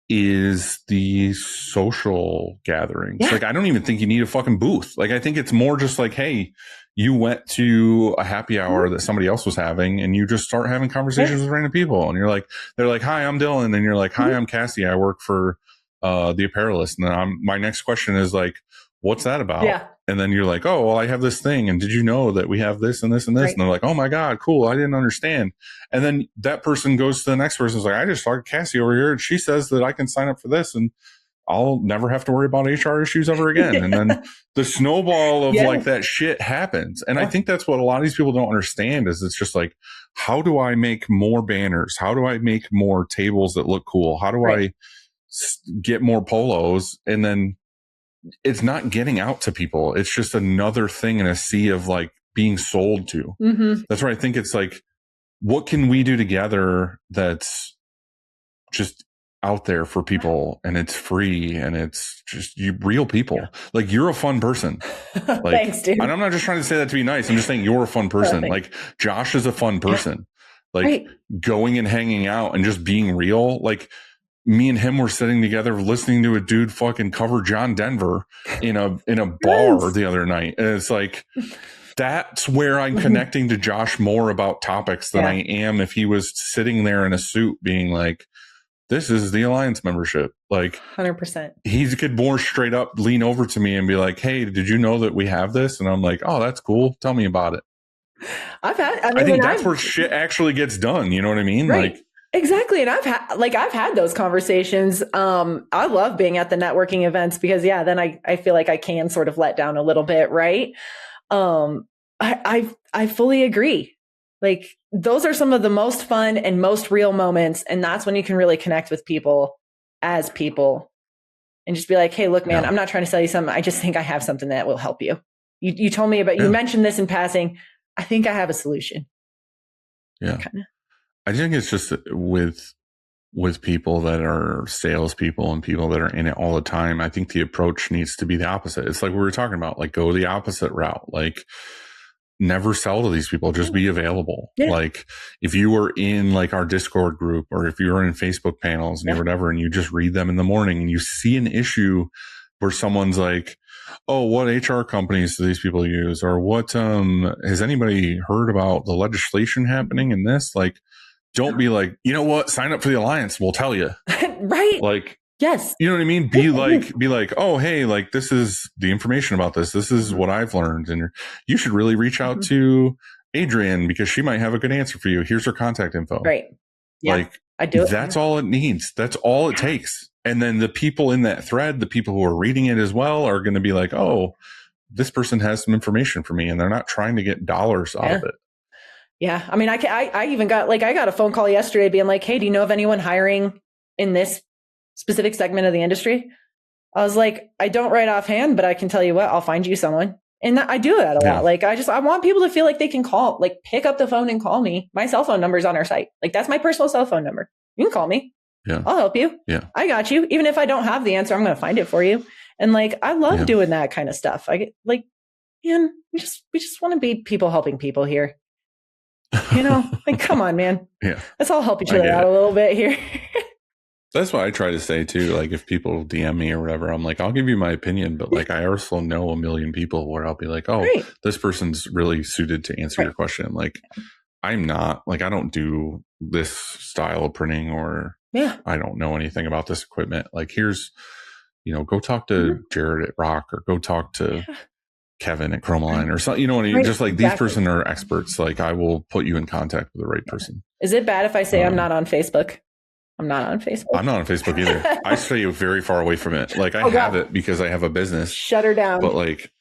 is the social gatherings. Yeah. Like, I don't even think you need a fucking booth. Like, I think it's more just like, hey, you went to a happy hour that somebody else was having and you just start having conversations with random people. And you're like, they're like, hi, I'm Dylan. And you're like, hi, I'm Cassie. I work for the Apparelist. And then my next question is like, what's that about? Yeah. And then you're like, oh, well, I have this thing. And did you know that we have this and this and this? Right. And they're like, oh my God, cool. I didn't understand. And then that person goes to the next person. Is like, I just talked to Cassie over here and she says that I can sign up for this and I'll never have to worry about HR issues ever again. And then the snowball of like that shit happens. And I think that's what a lot of these people don't understand, is it's just like, how do I make more banners? How do I make more tables that look cool? How do I get more polos? And then it's not getting out to people. It's just another thing in a sea of like being sold to. Mm-hmm. That's where I think it's like, what can we do together that's just out there for people, and it's free, and it's just real people. Like, you're a fun person. Like, thanks, dude. And I'm not just trying to say that to be nice. I'm just saying you're a fun person. Like, Josh is a fun person. Like, going and hanging out and just being real. Like, me and him were sitting together listening to a dude fucking cover John Denver in a bar the other night. And it's like, that's where I'm connecting to Josh more about topics than I am if he was sitting there in a suit being like, this is the Alliance membership. Like, 100%. He could more straight up lean over to me and be like, hey, did you know that we have this? And I'm like, oh, that's cool. Tell me about it. I think that's where shit actually gets done. You know what I mean? Right. Like, exactly. And I've had those conversations. I love being at the networking events because then I feel like I can sort of let down a little bit. Right. I fully agree. Like, those are some of the most fun and most real moments. And that's when you can really connect with people as people and just be like, hey, look, man, I'm not trying to sell you something. I just think I have something that will help you. You told me about, you mentioned this in passing. I think I have a solution. Yeah. Kinda. I think it's just with people that are salespeople and people that are in it all the time. I think the approach needs to be the opposite. It's like we were talking about, like, go the opposite route. Like, never sell to these people, just be available. Like, if you were in like our Discord group, or if you were in Facebook panels and whatever, and you just read them in the morning and you see an issue where someone's like, oh, what HR companies do these people use? Or what, has anybody heard about the legislation happening in this? Like, don't be like, you know what, sign up for the Alliance. We'll tell you. Right. Like, yes. You know what I mean? Be like, oh, hey, like, this is the information about this. This is what I've learned. And you should really reach out to Adrienne because she might have a good answer for you. Here's her contact info. Right. Yeah. Like, I do it. That's all it needs. That's all it takes. And then the people in that thread, the people who are reading it as well, are going to be like, oh, this person has some information for me, and they're not trying to get dollars out of it. Yeah. I mean, I even got I got a phone call yesterday being like, hey, do you know of anyone hiring in this specific segment of the industry? I was like, I don't right offhand, but I can tell you what, I'll find you someone. And I do that a lot. Like, I want people to feel like they can call, like pick up the phone and call me. My cell phone number is on our site. Like, that's my personal cell phone number. You can call me. Yeah. I'll help you. Yeah. I got you. Even if I don't have the answer, I'm going to find it for you. And like, I love doing that kind of stuff. I get like, man, we just want to be people helping people here. You know, like, come on, man. Yeah. Let's all help each other out a little bit here. That's what I try to say too. Like, if people DM me or whatever, I'm like, I'll give you my opinion, but like, I also know a million people where I'll be like, oh, this person's really suited to answer your question. Like, I'm not, like, I don't do this style of printing, or I don't know anything about this equipment. Like, here's, you know, go talk to Jared at Rock, or go talk to Kevin at Chromaline or something, you know what I mean? Just like, these person are experts. Like, I will put you in contact with the right person. Is it bad if I say I'm not on Facebook? I'm not on Facebook. I'm not on Facebook either. I stay very far away from it. Like, I have it because I have a business. Shut her down. But like,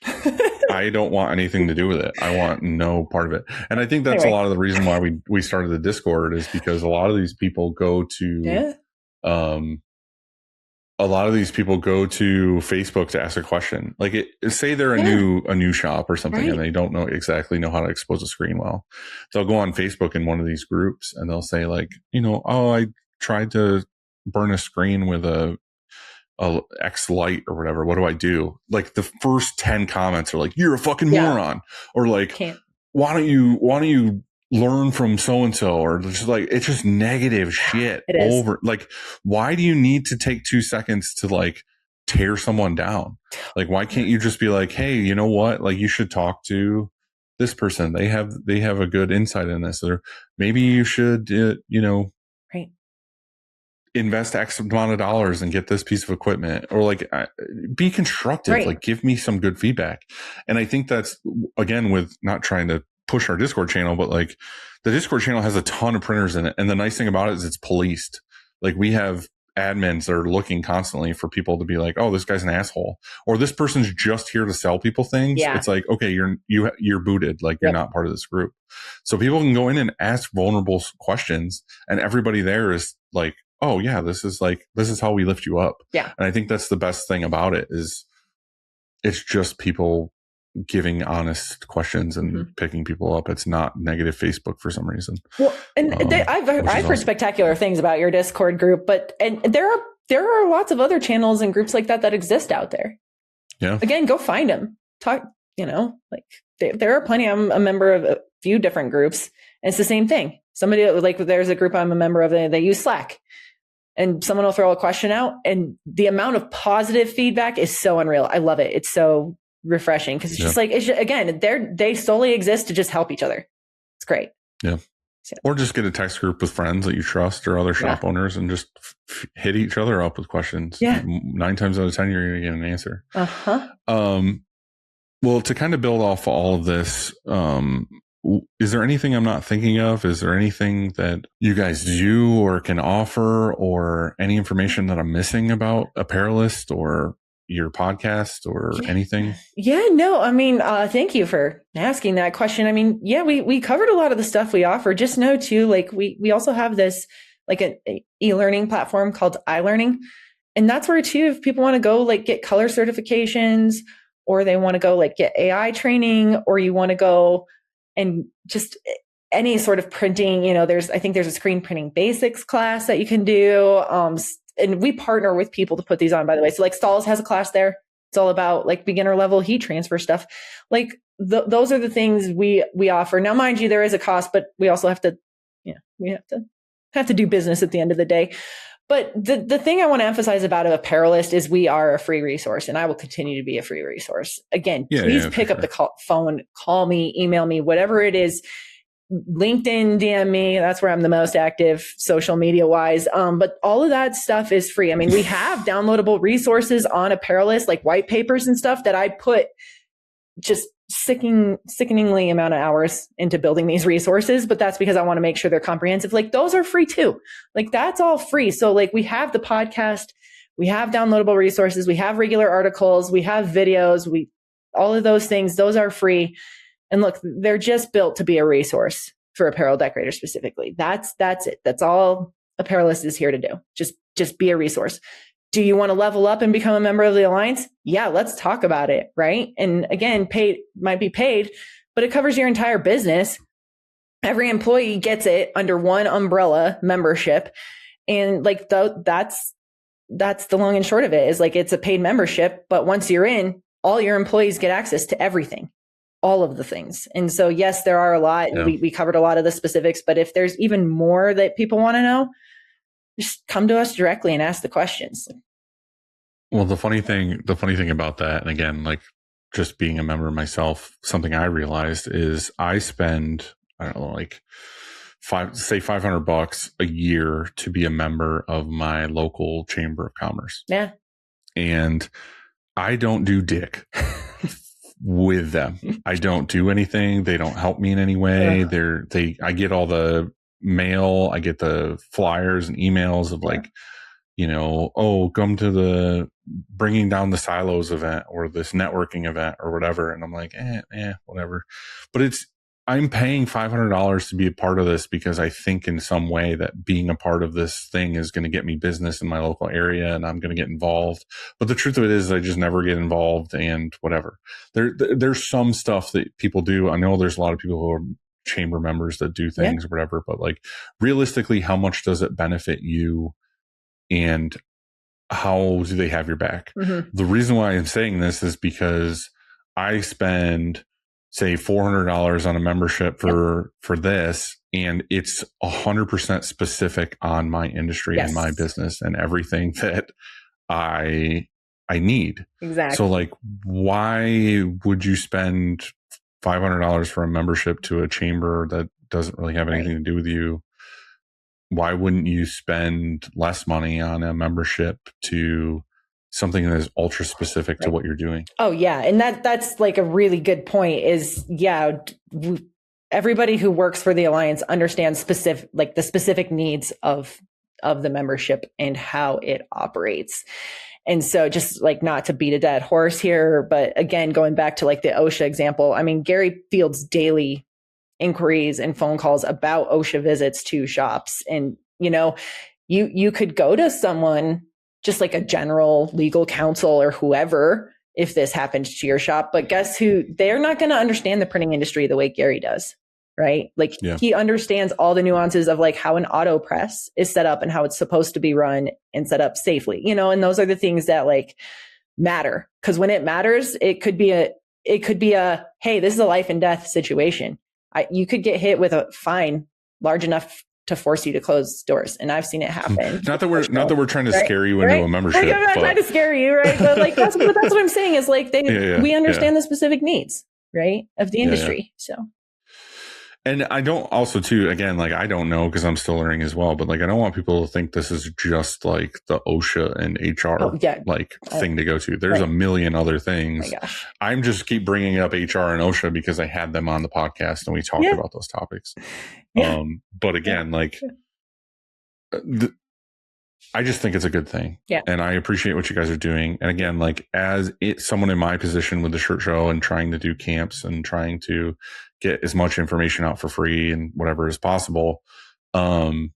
I don't want anything to do with it. I want no part of it. And I think that's a lot of the reason why we started the Discord, is because a lot of these people go to, Facebook to ask a question. Like, say they're a new shop or something, and they don't exactly know how to expose a screen well. They'll go on Facebook in one of these groups, and they'll say like, you know, oh, I tried to burn a screen with a X light or whatever. What do I do? Like, the first 10 comments are like, you're a fucking moron, or like, why don't you learn from so-and-so, or just like, it's just negative shit over. Like, why do you need to take 2 seconds to like tear someone down? Like, why can't you just be like, hey, you know what? Like, you should talk to this person. They have a good insight in this. Or maybe you should, invest X amount of dollars and get this piece of equipment, or like, be constructive, like, give me some good feedback. And I think that's, again, with not trying to push our Discord channel, but like, the Discord channel has a ton of printers in it. And the nice thing about it is it's policed. Like, we have admins that are looking constantly for people to be like, oh, this guy's an asshole, or this person's just here to sell people things. It's like, okay, you're booted. Like, you're not part of this group. So people can go in and ask vulnerable questions, and everybody there is like, oh yeah, this is how we lift you up. Yeah. And I think that's the best thing about it, is it's just people giving honest questions and picking people up. It's not negative Facebook for some reason. Well, and I've heard spectacular things about your Discord group, and there are lots of other channels and groups like that exist out there. Yeah. Again, go find them. Talk, like, there are plenty. I'm a member of a few different groups, and it's the same thing. Somebody, like, there's a group I'm a member of, they use Slack. And someone will throw a question out, and the amount of positive feedback is so unreal. I love it. It's so refreshing, because it's just like, again, they solely exist to just help each other. It's great. Yeah. Or just get a text group with friends that you trust, or other shop owners, and just hit each other up with questions. Yeah. 9 times out of 10, you're going to get an answer. Well, to kind of build off all of this, is there anything I'm not thinking of? Is there anything that you guys do or can offer, or any information that I'm missing about Apparelist or your podcast or anything? Yeah, no, I mean, thank you for asking that question. I mean, we covered a lot of the stuff we offer. Just know too, like, we also have this, like, an e-learning platform called iLearning. And that's where too, if people want to go like get color certifications, or they want to go like get AI training, or you want to go and just any sort of printing, I think there's a screen printing basics class that you can do. And we partner with people to put these on, by the way. So like Stalls has a class there. It's all about like beginner level heat transfer stuff. Like those are the things we offer. Now, mind you, there is a cost, but we also have to, we have to do business at the end of the day. But the thing I want to emphasize about Apparelist is we are a free resource, and I will continue to be a free resource. Again, please pick up the phone, call me, email me, whatever it is. LinkedIn, DM me. That's where I'm the most active social media wise. But all of that stuff is free. I mean, we have downloadable resources on Apparelist, like white papers and stuff that I put just sickeningly amount of hours into building these resources, but that's because I want to make sure they're comprehensive. Like those are free too. Like that's all free. So like we have the podcast, we have downloadable resources, we have regular articles, we have videos, all of those things, those are free. And look, they're just built to be a resource for apparel decorators specifically. That's it. That's all Apparelist is here to do. Just be a resource. Do you want to level up and become a member of the Alliance? Yeah, let's talk about it, right? And again, paid might be paid, but it covers your entire business. Every employee gets it under one umbrella membership. And like that's the long and short of it, is like it's a paid membership, but once you're in, all your employees get access to everything, all of the things. And so yes, there are a lot. Yeah. We covered a lot of the specifics, but if there's even more that people want to know, just come to us directly and ask the questions. Well, the funny thing about that, and again, like just being a member myself, something I realized is I spend, I don't know, like $500 a year to be a member of my local chamber of commerce. Yeah. And I don't do dick with them. I don't do anything. They don't help me in any way. I get all the mail, I get the flyers and emails of like, you know, oh, come to the bringing down the silos event or this networking event or whatever. And I'm like, whatever. But I'm paying $500 to be a part of this because I think in some way that being a part of this thing is going to get me business in my local area and I'm going to get involved. But the truth of it is I just never get involved and whatever. There's some stuff that people do. I know there's a lot of people who are chamber members that do things or whatever, but like realistically, how much does it benefit you and how do they have your back? Mm-hmm. The reason why I'm saying this is because I spend say $400 on a membership for this, and it's 100% specific on my industry and my business and everything that I need. Exactly. So like, why would you spend $500 for a membership to a chamber that doesn't really have anything to do with you? Why wouldn't you spend less money on a membership to something that is ultra specific to what you're doing? Oh yeah. And that's like a really good point is everybody who works for the Alliance understands the specific needs of the membership and how it operates. And so just like not to beat a dead horse here, but again, going back to like the OSHA example, I mean, Gary fields daily inquiries and phone calls about OSHA visits to shops. And, you know, you could go to someone just like a general legal counsel or whoever, if this happened to your shop, but guess who? They're not going to understand the printing industry the way Gary does, right? Like he understands all the nuances of like how an auto press is set up and how it's supposed to be run and set up safely, you know, and those are the things that like matter. Cause when it matters, it could be a, hey, this is a life and death situation. You could get hit with a fine large enough to force you to close doors. And I've seen it happen. Not that we're trying to scare you into a membership. Like, I'm not trying to scare you, right? But like, that's what I'm saying is like, we understand the specific needs, right, of the industry. So. And I don't also too, again, like, I don't know because I'm still learning as well, but like, I don't want people to think this is just like the OSHA and HR thing to go to. There's a million other things. I'm just keep bringing up HR and OSHA because I had them on the podcast and we talked about those topics. But again, like I just think it's a good thing. Yeah. And I appreciate what you guys are doing. And again, like someone in my position with the Shirt Show and trying to do camps and trying to get as much information out for free and whatever is possible. You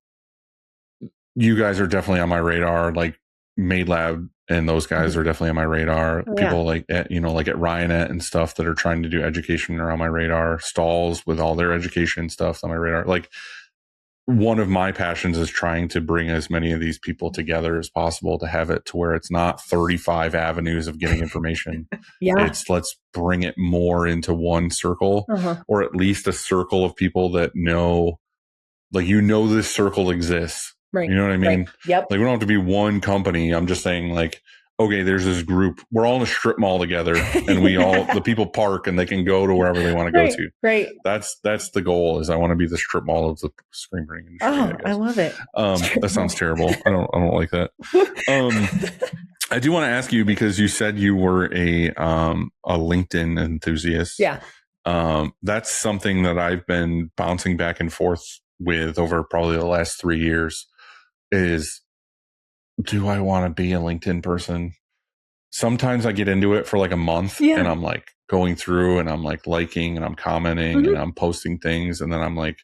guys are definitely on my radar, like Made Lab and those guys are definitely on my radar. People like at Ryanet and stuff that are trying to do education are on my radar. Stalls with all their education stuff on my radar. Like, one of my passions is trying to bring as many of these people together as possible to have it to where it's not 35 avenues of getting information. It's let's bring it more into one circle or at least a circle of people that know, like, this circle exists. Right. You know what I mean? Right. Yep. Like, we don't have to be one company. I'm just saying, like, okay, there's this group. We're all in a strip mall together and we all, the people park and they can go to wherever they want to go to. Right. That's the goal is I want to be the strip mall of the screen printing industry. Oh, I love it. That sounds terrible. I don't like that. I do want to ask you, because you said you were a LinkedIn enthusiast. Yeah. That's something that I've been bouncing back and forth with over probably the last 3 years is, do I want to be a LinkedIn person? Sometimes I get into it for like a month and I'm like going through and I'm like liking and I'm commenting and I'm posting things. And then I'm like,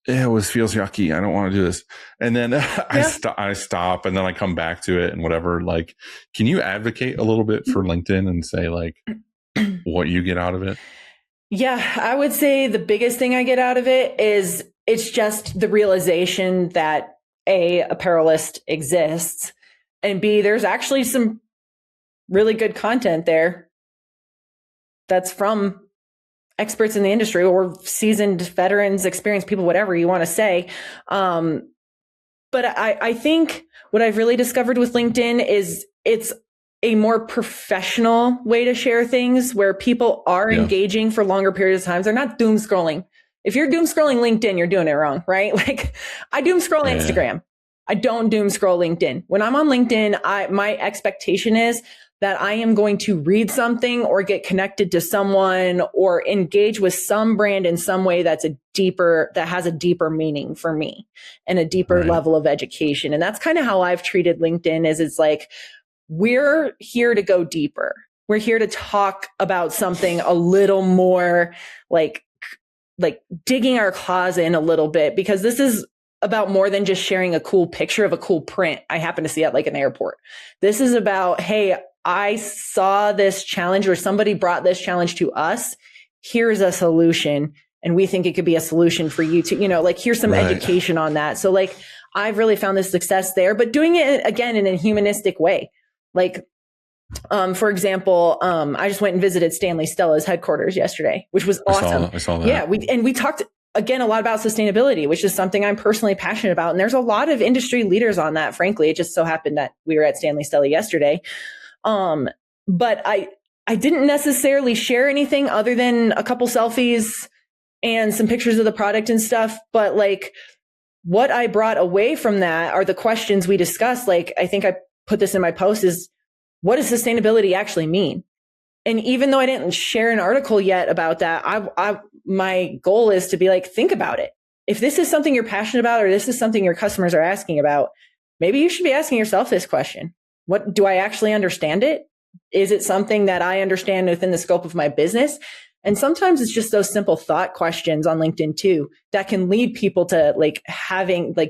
it feels yucky. I don't want to do this. And then I stop and then I come back to it and whatever. Like, can you advocate a little bit for LinkedIn and say like what you get out of it? Yeah, I would say the biggest thing I get out of it is it's just the realization that A, Apparelist exists, and B, there's actually some really good content there that's from experts in the industry or seasoned veterans, experienced people, whatever you want to say. But I think what I've really discovered with LinkedIn is it's a more professional way to share things where people are engaging for longer periods of time. They're not doom scrolling. If you're doom scrolling LinkedIn, you're doing it wrong, right? Like I doom scroll Instagram. I don't doom scroll LinkedIn. When I'm on LinkedIn, my expectation is that I am going to read something or get connected to someone or engage with some brand in some way that has a deeper meaning for me and a deeper level of education. And that's kind of how I've treated LinkedIn is it's like, we're here to go deeper. We're here to talk about something a little more like digging our claws in a little bit, because this is about more than just sharing a cool picture of a cool print I happen to see at like an airport. This is about, hey, I saw this challenge or somebody brought this challenge to us. Here's a solution. And we think it could be a solution for you to, like, here's some education on that. So like, I've really found this success there, but doing it again in a humanistic way. Like, for example, I just went and visited Stanley Stella's headquarters yesterday, which was awesome. I saw that. Yeah. We talked again a lot about sustainability, which is something I'm personally passionate about. And there's a lot of industry leaders on that. Frankly, it just so happened that we were at Stanley Stella yesterday. But I didn't necessarily share anything other than a couple selfies and some pictures of the product and stuff. But like what I brought away from that are the questions we discussed. Like, I think I put this in my post is, what does sustainability actually mean? And even though I didn't share an article yet about that, my goal is to be like, think about it. If this is something you're passionate about, or this is something your customers are asking about, maybe you should be asking yourself this question. What do I actually understand it? Is it something that I understand within the scope of my business? And sometimes it's just those simple thought questions on LinkedIn too, that can lead people to like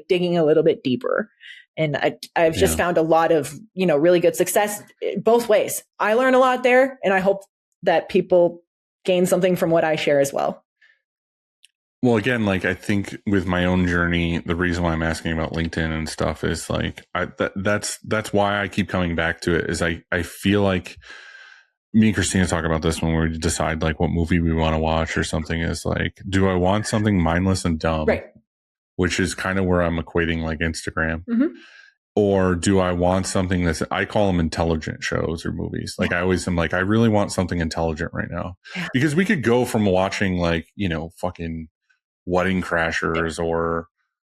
digging a little bit deeper. And I've just found a lot of, really good success both ways. I learn a lot there, and I hope that people gain something from what I share as well. Well, again, like I think with my own journey, the reason why I'm asking about LinkedIn and stuff is like, that's why I keep coming back to it is I feel like me and Christina talk about this when we decide like what movie we want to watch or something is like, do I want something mindless and dumb? Right. Which is kind of where I'm equating like Instagram. Mm-hmm. Or do I want something I call them intelligent shows or movies. Like I always am like, I really want something intelligent right now. Yeah. Because we could go from watching like, fucking Wedding Crashers or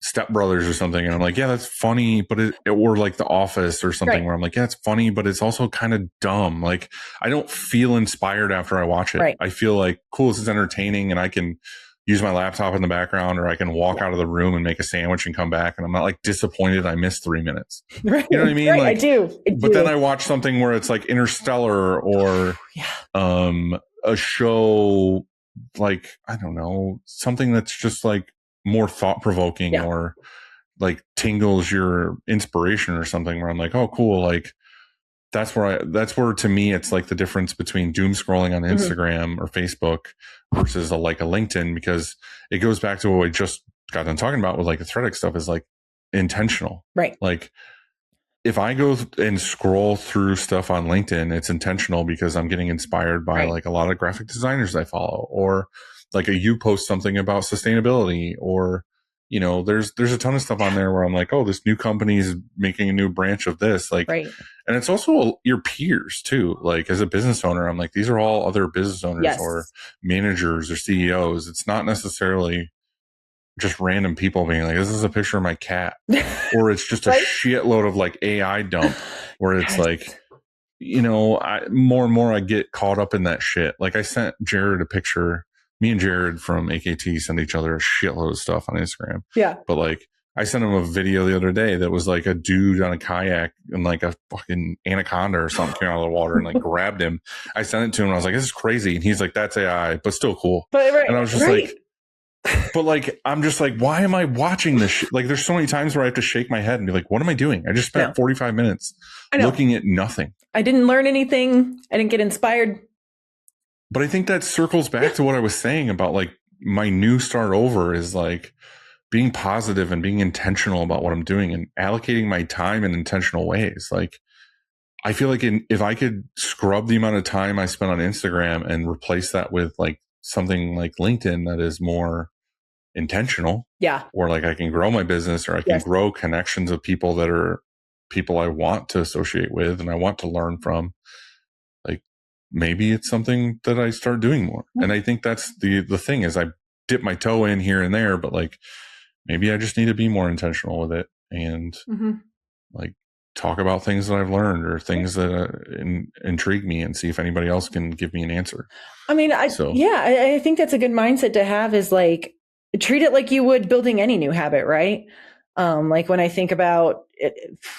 Step Brothers or something. And I'm like, yeah, that's funny, but or like The Office or something where I'm like, yeah, it's funny, but it's also kind of dumb. Like I don't feel inspired after I watch it. Right. I feel like, cool, this is entertaining and I can use my laptop in the background, or I can walk out of the room and make a sandwich and come back. And I'm not like disappointed I missed 3 minutes. Right. You know what I mean? Right, like, I do. But then I watch something where it's like Interstellar or a show like, I don't know, something that's just like more thought provoking or like tingles your inspiration or something where I'm like, oh, cool. Like that's where to me, it's like the difference between doom scrolling on Instagram or Facebook versus a LinkedIn, because it goes back to what we just got done talking about with like the threadic stuff is like intentional, right? Like if I go and scroll through stuff on LinkedIn, it's intentional because I'm getting inspired by like a lot of graphic designers I follow, or like you post something about sustainability, or there's a ton of stuff on there where I'm like, oh, this new company is making a new branch of this. Like, and it's also your peers too. Like as a business owner, I'm like, these are all other business owners or managers or CEOs. It's not necessarily just random people being like, this is a picture of my cat, or it's just a shitload of like AI dump where it's like, more and more I get caught up in that shit. Like I sent Jared a picture. Me and Jared from AKT send each other a shitload of stuff on Instagram. Yeah. But like I sent him a video the other day that was like a dude on a kayak and like a fucking anaconda or something came out of the water and like grabbed him. I sent it to him and I was like, this is crazy. And he's like, that's AI, but still cool. And I was just like, but like, I'm just like, why am I watching this shit? Like there's so many times where I have to shake my head and be like, what am I doing? I just spent 45 minutes looking at nothing. I didn't learn anything. I didn't get inspired. But I think that circles back to what I was saying about like my new start over is like being positive and being intentional about what I'm doing and allocating my time in intentional ways. Like I feel like if I could scrub the amount of time I spend on Instagram and replace that with like something like LinkedIn that is more intentional. Yeah. Or like I can grow my business or I can grow connections of people that are people I want to associate with and I want to learn from. Like maybe it's something that I start doing more. And I think that's the thing is I dip my toe in here and there, but like maybe I just need to be more intentional with it and like talk about things that I've learned or things that intrigue me and see if anybody else can give me an answer. I mean, I think that's a good mindset to have is like, treat it like you would building any new habit, right? Like when I think about it,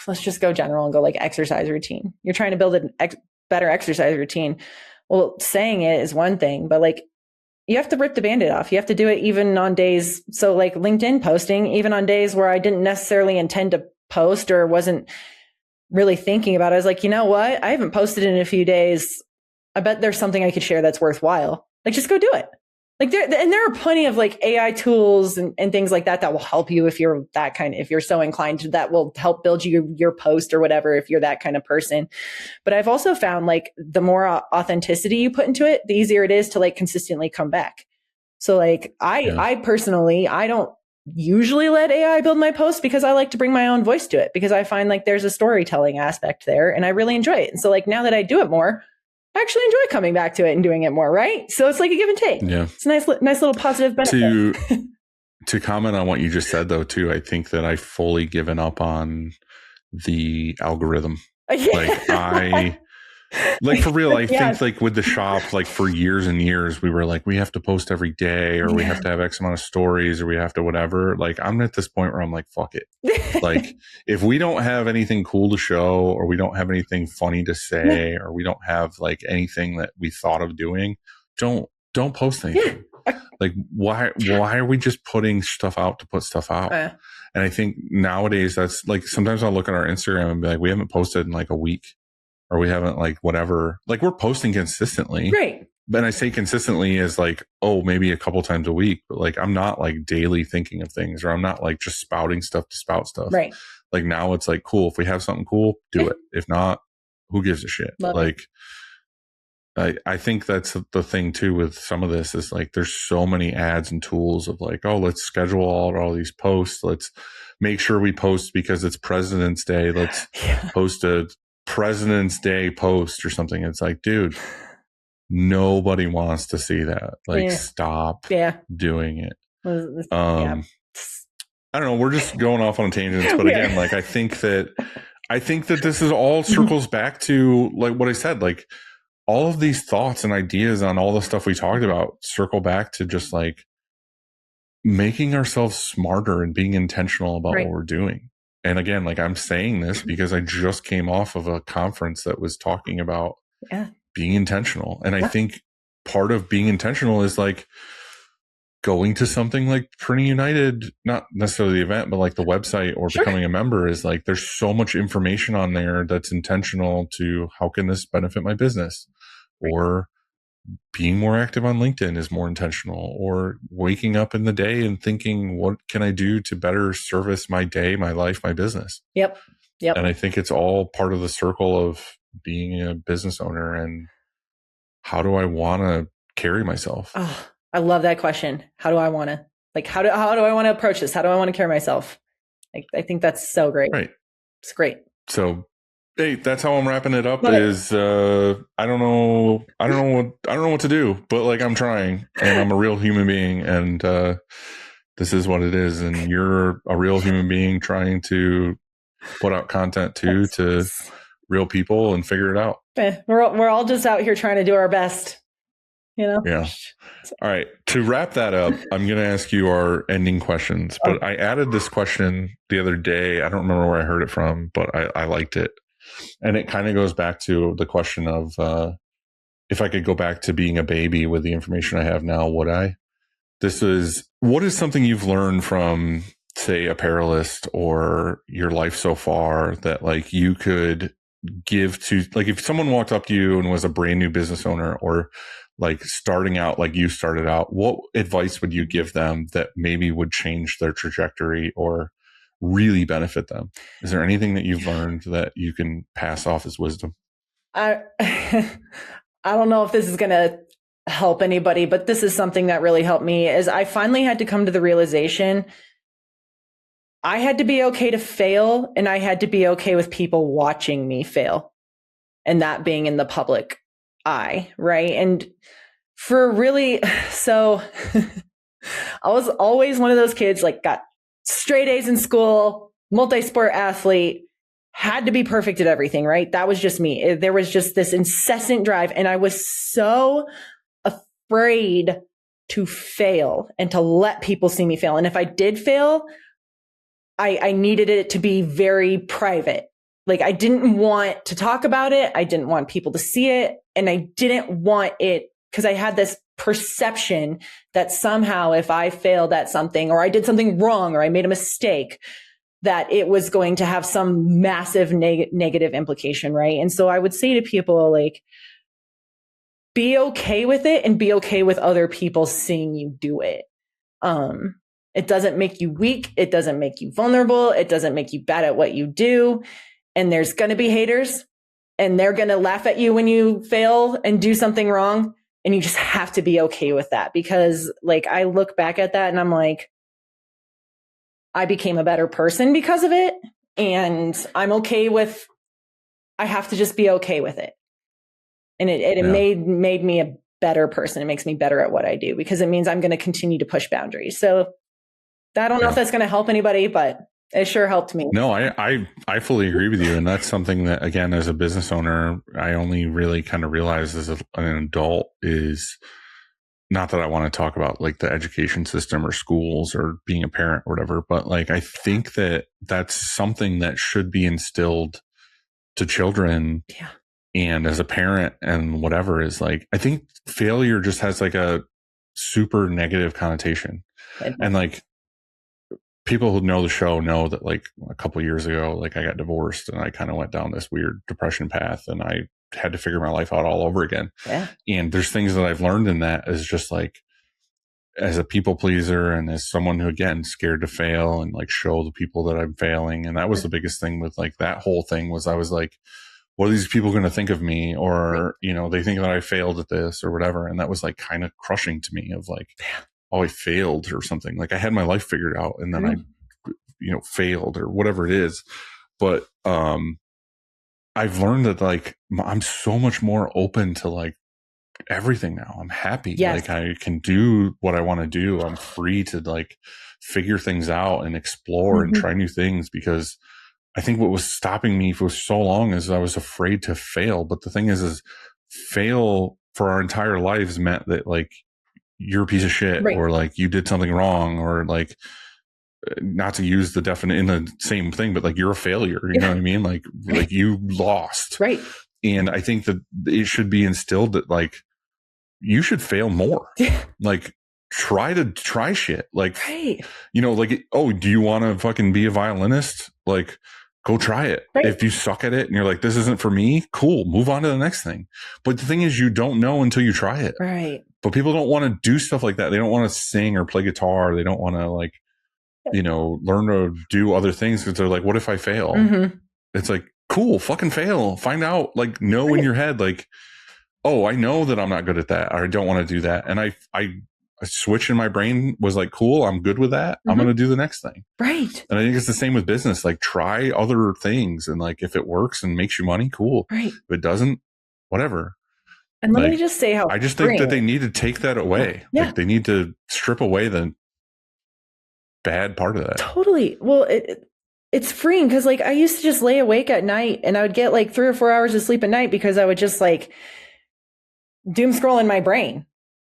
let's just go general and go like exercise routine. You're trying to build a better exercise routine. Well, saying it is one thing, but like you have to rip the Band-Aid off. You have to do it even on days. So like LinkedIn posting, even on days where I didn't necessarily intend to post or wasn't really thinking about it. I was like, you know what? I haven't posted in a few days. I bet there's something I could share that's worthwhile. Like just go do it. Like there are plenty of like AI tools and things like that will help you if you're if you're so inclined to, that will help build your post or whatever, if you're that kind of person. But I've also found like the more authenticity you put into it, the easier it is to like consistently come back. So like I personally, I don't usually let AI build my post because I like to bring my own voice to it because I find like there's a storytelling aspect there and I really enjoy it. And so like now that I do it more, I actually enjoy coming back to it and doing it more, right? So it's like a give and take. Yeah. It's a nice little positive benefit. To comment on what you just said, though, too, I think that I've fully given up on the algorithm. Like for real, I think like with the shop, like for years and years, we were like, we have to post every day or we have to have X amount of stories or we have to whatever. Like I'm at this point where I'm like, fuck it. Like if we don't have anything cool to show or we don't have anything funny to say or we don't have like anything that we thought of doing, don't post anything. Like why are we just putting stuff out to put stuff out? And I think nowadays that's like, sometimes I'll look at our Instagram and be like, we haven't posted in like a week. Or we haven't like whatever, like we're posting consistently. Right. But I say consistently is like, oh, maybe a couple times a week, but like, I'm not like daily thinking of things or I'm not like just spouting stuff to spout stuff. Right. Like now it's like, cool. If we have something cool, do it. If not, who gives a shit? Like, I think that's the thing too with some of this is like, there's so many ads and tools of like, oh, let's schedule all these posts. Let's make sure we post because it's President's Day. Let's post a President's Day post or something. It's like, dude, nobody wants to see that. Like, stop doing it. I don't know. We're just going off on tangents, but again, like, I think that this is all circles back to like what I said, like all of these thoughts and ideas on all the stuff we talked about circle back to just like making ourselves smarter and being intentional about what we're doing. And again, like I'm saying this because I just came off of a conference that was talking about being intentional. And I think part of being intentional is like going to something like Printing United, not necessarily the event, but like the website or becoming a member is like, there's so much information on there that's intentional to how can this benefit my business? Or being more active on LinkedIn is more intentional, or waking up in the day and thinking, what can I do to better service my day, my life, my business? Yep. And I think it's all part of the circle of being a business owner and how do I want to carry myself? Oh, I love that question. How do I want to how do I want to approach this? How do I want to carry myself? I think that's so great. Right. It's great. So hey, that's how I'm wrapping it up. I don't know what to do, but like I'm trying, and I'm a real human being, and this is what it is. And you're a real human being trying to put out content too to real people and figure it out. We're all just out here trying to do our best, you know? Yeah. All right. To wrap that up, I'm going to ask you our ending questions, but I added this question the other day. I don't remember where I heard it from, but I liked it. And it kind of goes back to the question of, if I could go back to being a baby with the information I have now, would I? What is something you've learned from, say, Apparelist or your life so far that like you could give to, like if someone walked up to you and was a brand new business owner or like starting out like you started out, what advice would you give them that maybe would change their trajectory or really benefit them? Is there anything that you've learned that you can pass off as wisdom? I I don't know if this is going to help anybody, but this is something that really helped me is I finally had to come to the realization I had to be okay to fail, and I had to be okay with people watching me fail, and that being in the public eye, right? And for really, so I was always one of those kids, like got straight A's in school, multi-sport athlete, had to be perfect at everything, right? That was just me. There was just this incessant drive, and I was so afraid to fail and to let people see me fail. And if I did fail, I needed it to be very private. Like I didn't want to talk about it. I didn't want people to see it. And I didn't want it because I had this perception that somehow if I failed at something or I did something wrong or I made a mistake, that it was going to have some massive negative implication, right? And so I would say to people like, be okay with it and be okay with other people seeing you do it. It doesn't make you weak. It doesn't make you vulnerable. It doesn't make you bad at what you do. And there's going to be haters and they're going to laugh at you when you fail and do something wrong. And you just have to be okay with that because like I look back at that and I'm like, I became a better person because of it. And I'm okay with, I have to just be okay with it. And it made me a better person. It makes me better at what I do because it means I'm going to continue to push boundaries. So I don't know if that's going to help anybody, but it sure helped me. No, I fully agree with you. And that's something that, again, as a business owner, I only really kind of realized as an adult is not that I want to talk about like the education system or schools or being a parent or whatever, but like, I think that that's something that should be instilled to children. Yeah. And as a parent and whatever is like, I think failure just has like a super negative connotation. And like, people who know the show know that like a couple of years ago, like I got divorced and I kind of went down this weird depression path and I had to figure my life out all over again. Yeah. And there's things that I've learned in that is just like, as a people pleaser and as someone who, again, scared to fail and like show the people that I'm failing. And that was the biggest thing with like that whole thing was I was like, what are these people going to think of me? Or, you know, they think that I failed at this or whatever. And that was like kind of crushing to me of like, oh, I failed or something. Like I had my life figured out and then I, you know, failed or whatever it is. But, I've learned that like, I'm so much more open to like everything now. I'm happy. Yes. Like I can do what I want to do. I'm free to like figure things out and explore and try new things because I think what was stopping me for so long is I was afraid to fail. But the thing is fail for our entire lives meant that like you're a piece of shit or like you did something wrong or like not to use the definite in the same thing, but like you're a failure. You know what I mean? Like you lost. Right. And I think that it should be instilled that like you should fail more. Like try shit. Like, you know, like, oh, do you want to fucking be a violinist? Like, go try it. Right. If you suck at it and you're like, this isn't for me, cool, move on to the next thing. But the thing is, you don't know until you try it. Right. But people don't want to do stuff like that. They don't want to sing or play guitar. They don't want to like, you know, learn to do other things because they're like, what if I fail? It's like, cool, fucking fail. Find out, like, know in your head, like, oh, I know that I'm not good at that. Or I don't want to do that. And I a switch in my brain was like, cool, I'm good with that. I'm going to do the next thing. Right. And I think it's the same with business. Like try other things. And like, if it works and makes you money, cool. Right. If it doesn't, whatever. And let me just say how I just think that they need to take that away. Yeah. Like they need to strip away the bad part of that. Totally. Well, it's freeing because like I used to just lay awake at night and I would get like 3 or 4 hours of sleep at night because I would just like doom scroll in my brain.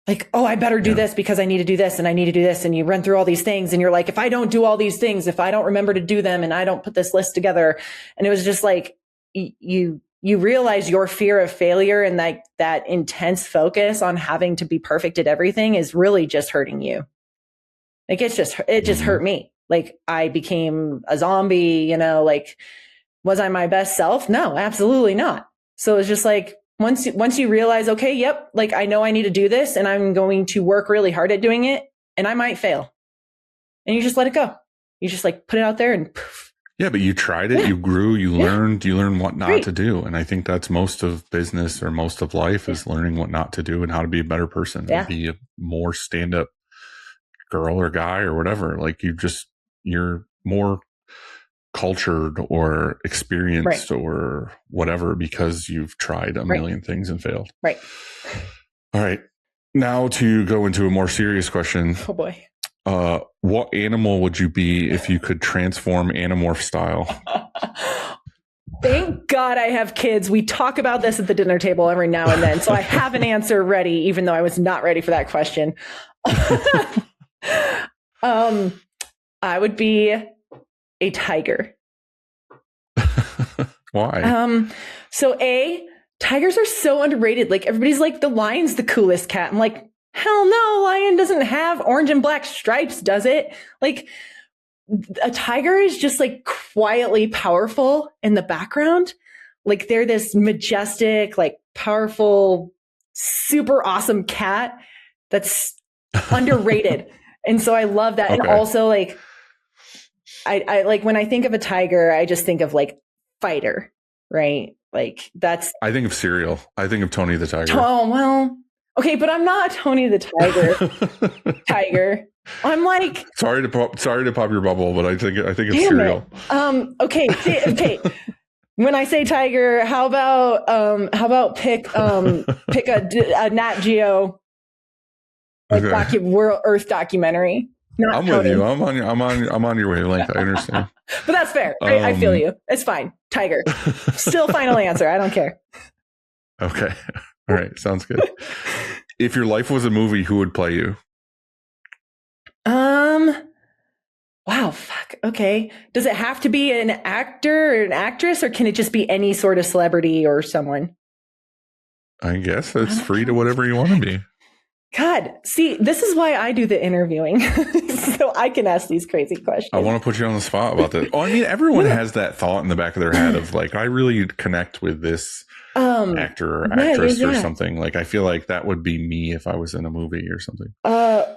Like, oh, I better do this because I need to do this and I need to do this. And you run through all these things and you're like, if I don't do all these things, if I don't remember to do them and I don't put this list together. And it was just like, you realize your fear of failure and that intense focus on having to be perfect at everything is really just hurting you. Like it just hurt me. Like I became a zombie, you know, like was I my best self? No, absolutely not. So it's just like, once you realize, okay, yep, like I know I need to do this and I'm going to work really hard at doing it and I might fail. And you just let it go. You just like put it out there and poof. Yeah, but you tried it, you grew, you learned what not to do. And I think that's most of business or most of life is learning what not to do and how to be a better person and be a more stand-up girl or guy or whatever. Like you're more cultured or experienced or whatever because you've tried a million things and failed. Right. All right. Now to go into a more serious question. Oh boy. What animal would you be if you could transform Animorph style? Thank God I have kids. We talk about this at the dinner table every now and then. So I have an answer ready, even though I was not ready for that question. I would be a tiger. Why? So tigers are so underrated. Like everybody's like the lion's the coolest cat. I'm like, hell no, lion doesn't have orange and black stripes, does it? Like a tiger is just like quietly powerful in the background. Like they're this majestic, like powerful, super awesome cat that's underrated. And so I love that. Okay. And also like, I like when I think of a tiger, I just think of like fighter, right? Like that's. I think of cereal. I think of Tony the Tiger. Oh, well, okay, but I'm not Tony the Tiger. I'm like. Sorry to pop your bubble, but I think it's cereal. Okay. When I say tiger, how about pick a Nat Geo like Earth documentary? I'm with you. I'm on your wavelength. I understand. But that's fair. I feel you. It's fine. Tiger. Still final answer. I don't care. Okay. All right. Sounds good. If your life was a movie, who would play you? Wow. Fuck. Okay. Does it have to be an actor or an actress, or can it just be any sort of celebrity or someone? I guess it's free to whatever you want to be. God, see, this is why I do the interviewing. So I can ask these crazy questions. I want to put you on the spot about that. Oh, I mean, everyone has that thought in the back of their head of like, I really connect with this actor or actress or something. Like, I feel like that would be me if I was in a movie or something.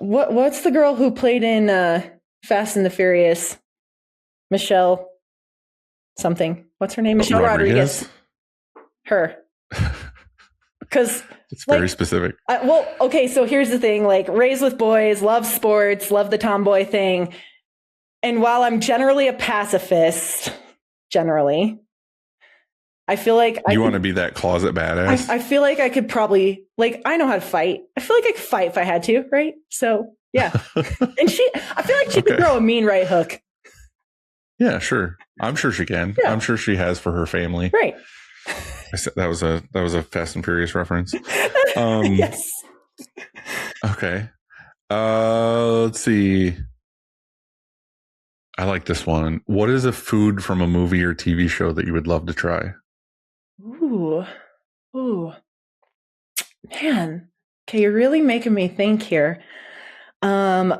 What's the girl who played in Fast and the Furious? Michelle something. What's her name? Michelle Rodriguez. Her. Because it's very specific. Okay, so here's the thing, like raised with boys, love sports, love the tomboy thing. And while I'm generally a pacifist, I feel like you want to be that closet badass. I feel like I could probably, like, I know how to fight. I feel like I could fight if I had to, right? So yeah. And I feel like she could throw a mean right hook. Yeah, sure. I'm sure she can. Yeah. I'm sure she has for her family. Right. That was a Fast and Furious reference. Yes. Okay. Let's see. I like this one. What is a food from a movie or TV show that you would love to try? Ooh. Man. Okay, you're really making me think here. It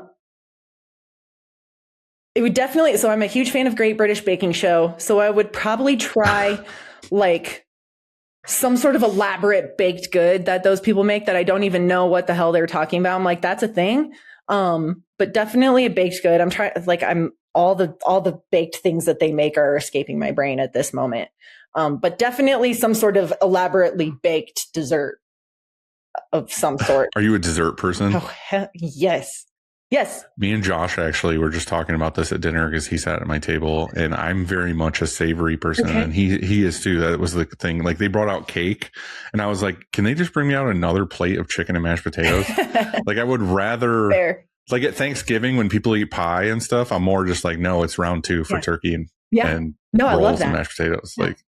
would definitely, so I'm a huge fan of Great British Baking Show. So I would probably try like some sort of elaborate baked good that those people make that I don't even know what the hell they're talking about. I'm like, that's a thing. But definitely a baked good. I'm all the baked things that they make are escaping my brain at this moment. But definitely some sort of elaborately baked dessert of some sort. Are you a dessert person? Oh, yes. Yes. Me and Josh actually were just talking about this at dinner because he sat at my table, and I'm very much a savory person, and he is too. That was the thing. Like they brought out cake, and I was like, can they just bring me out another plate of chicken and mashed potatoes? Like I would rather. Fair. Like at Thanksgiving when people eat pie and stuff, I'm more just like, no, it's round 2 for turkey Yeah. and No, I love rolls and that. mashed potatoes. Yeah. Like,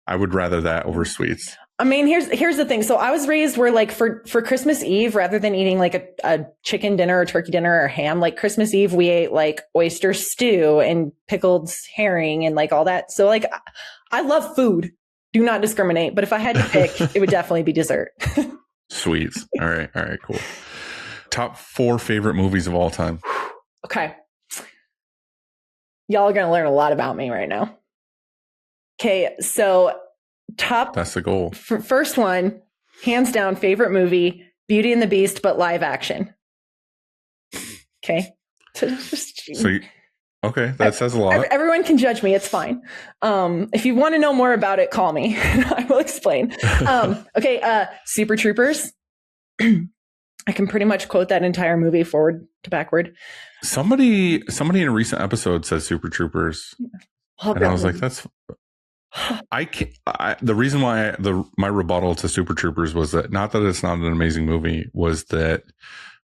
I would rather that over sweets. I mean, here's the thing. So I was raised where like for Christmas Eve, rather than eating like a chicken dinner or turkey dinner or ham, like Christmas Eve, we ate like oyster stew and pickled herring and like all that. So like, I love food. Do not discriminate. But if I had to pick, it would definitely be dessert. Sweets. All right, cool. Top 4 favorite movies of all time. Okay. Y'all are going to learn a lot about me right now. Okay. So That's the goal. First one, hands down, favorite movie, Beauty and the Beast, but live action. Okay. Okay, that says a lot. Everyone can judge me. It's fine. If you want to know more about it, call me. I will explain. Okay. Super Troopers. I can pretty much quote that entire movie forward to backward. Somebody in a recent episode said Super Troopers, and I was like, "That's." The reason why my rebuttal to Super Troopers was that not that it's not an amazing movie, was that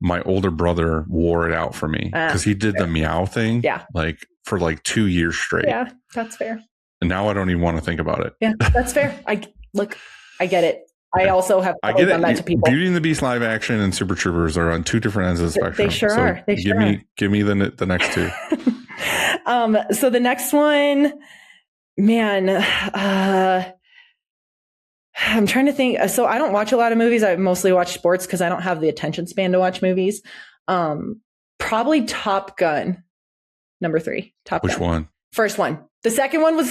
my older brother wore it out for me because he did the meow thing, like for like 2 years straight. Yeah, that's fair. And now I don't even want to think about it. Yeah, that's fair. I get it. I also have done that to people. Beauty and the Beast live action and Super Troopers are on 2 different ends of the spectrum. They sure are. They give me the next 2. So the next one, man, I'm trying to think. So I don't watch a lot of movies. I mostly watch sports because I don't have the attention span to watch movies. Probably Top Gun, number 3. Which one? First one. The second one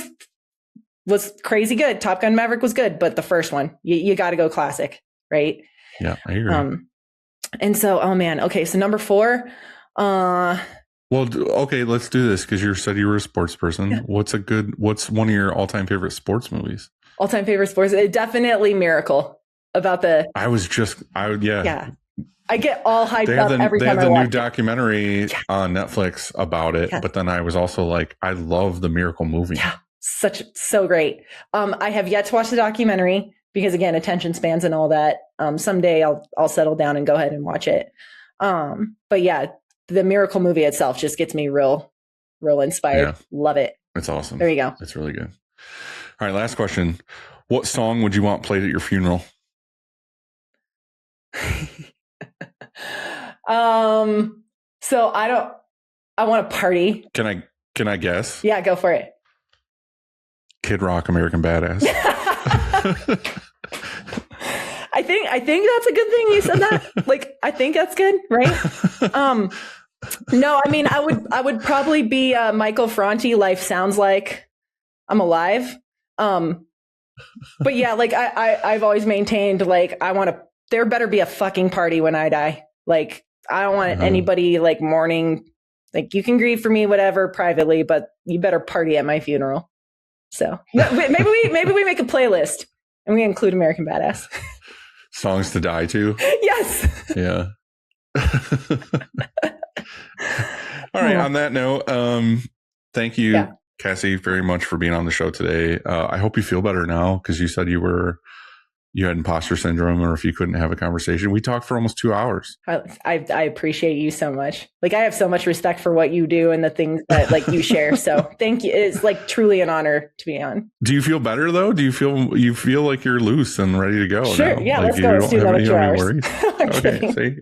was crazy good. Top Gun Maverick was good, but the first one, you got to go classic, right? Yeah, I agree. And so, oh man, okay. So number 4. Well, okay, let's do this because you said you were a sports person. Yeah. What's one of your all-time favorite sports movies? All-time favorite sports? Definitely Miracle. Yeah. I get all hyped up every time I watch it. They have the new documentary on Netflix about it, but then I was also like, I love the Miracle movie. Yeah, so great. I have yet to watch the documentary because again, attention spans and all that. Someday I'll settle down and go ahead and watch it. But yeah, the Miracle movie itself just gets me real inspired. Yeah. Love it. It's awesome. There you go. It's really good. All right, last question. What song would you want played at your funeral? So I want to party. Can I guess? Yeah, go for it. Kid Rock, American Badass. I think that's a good thing you said that. Like, I think that's good, right? No, I mean, I would probably be Michael Franti. Life Sounds Like I'm Alive. But yeah, like I've always maintained, like, there better be a fucking party when I die. Like, I don't want anybody like mourning. Like, you can grieve for me, whatever, privately, but you better party at my funeral. So maybe we make a playlist and we include American Badass. Songs to die to. Yes. Yeah. All right. On that note, thank you, Cassie, very much for being on the show today. I hope you feel better now because you said you had imposter syndrome, or if you couldn't have a conversation. We talked for almost 2 hours. I appreciate you so much. Like, I have so much respect for what you do and the things that like you share. So thank you. It's like truly an honor to be on. Do you feel better though? Do you feel like you're loose and ready to go? Sure. Now? Yeah. Like, Let's go. Let's do another 2 hours. Okay. See,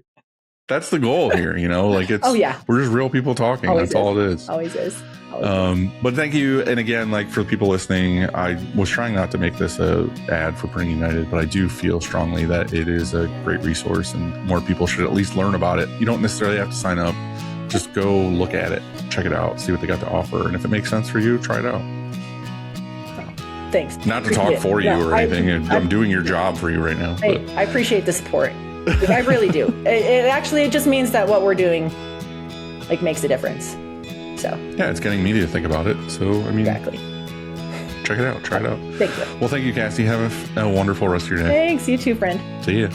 that's the goal here. Like it's. Oh yeah. We're just real people talking. Always that's all it is. Always is. But thank you. And again, like for people listening, I was trying not to make this a ad for Printing United, but I do feel strongly that it is a great resource and more people should at least learn about it. You don't necessarily have to sign up. Just go look at it, check it out, see what they got to offer. And if it makes sense for you, try it out. Thanks. Not to talk for you or anything. I'm doing your job for you right now. I appreciate the support. I really do. It just means that what we're doing like makes a difference. So yeah, it's getting me to think about it. So I mean, exactly. Check it out. Try it out. Thank you. Well, thank you, Cassie. Have a wonderful rest of your day. Thanks. You too, friend. See ya.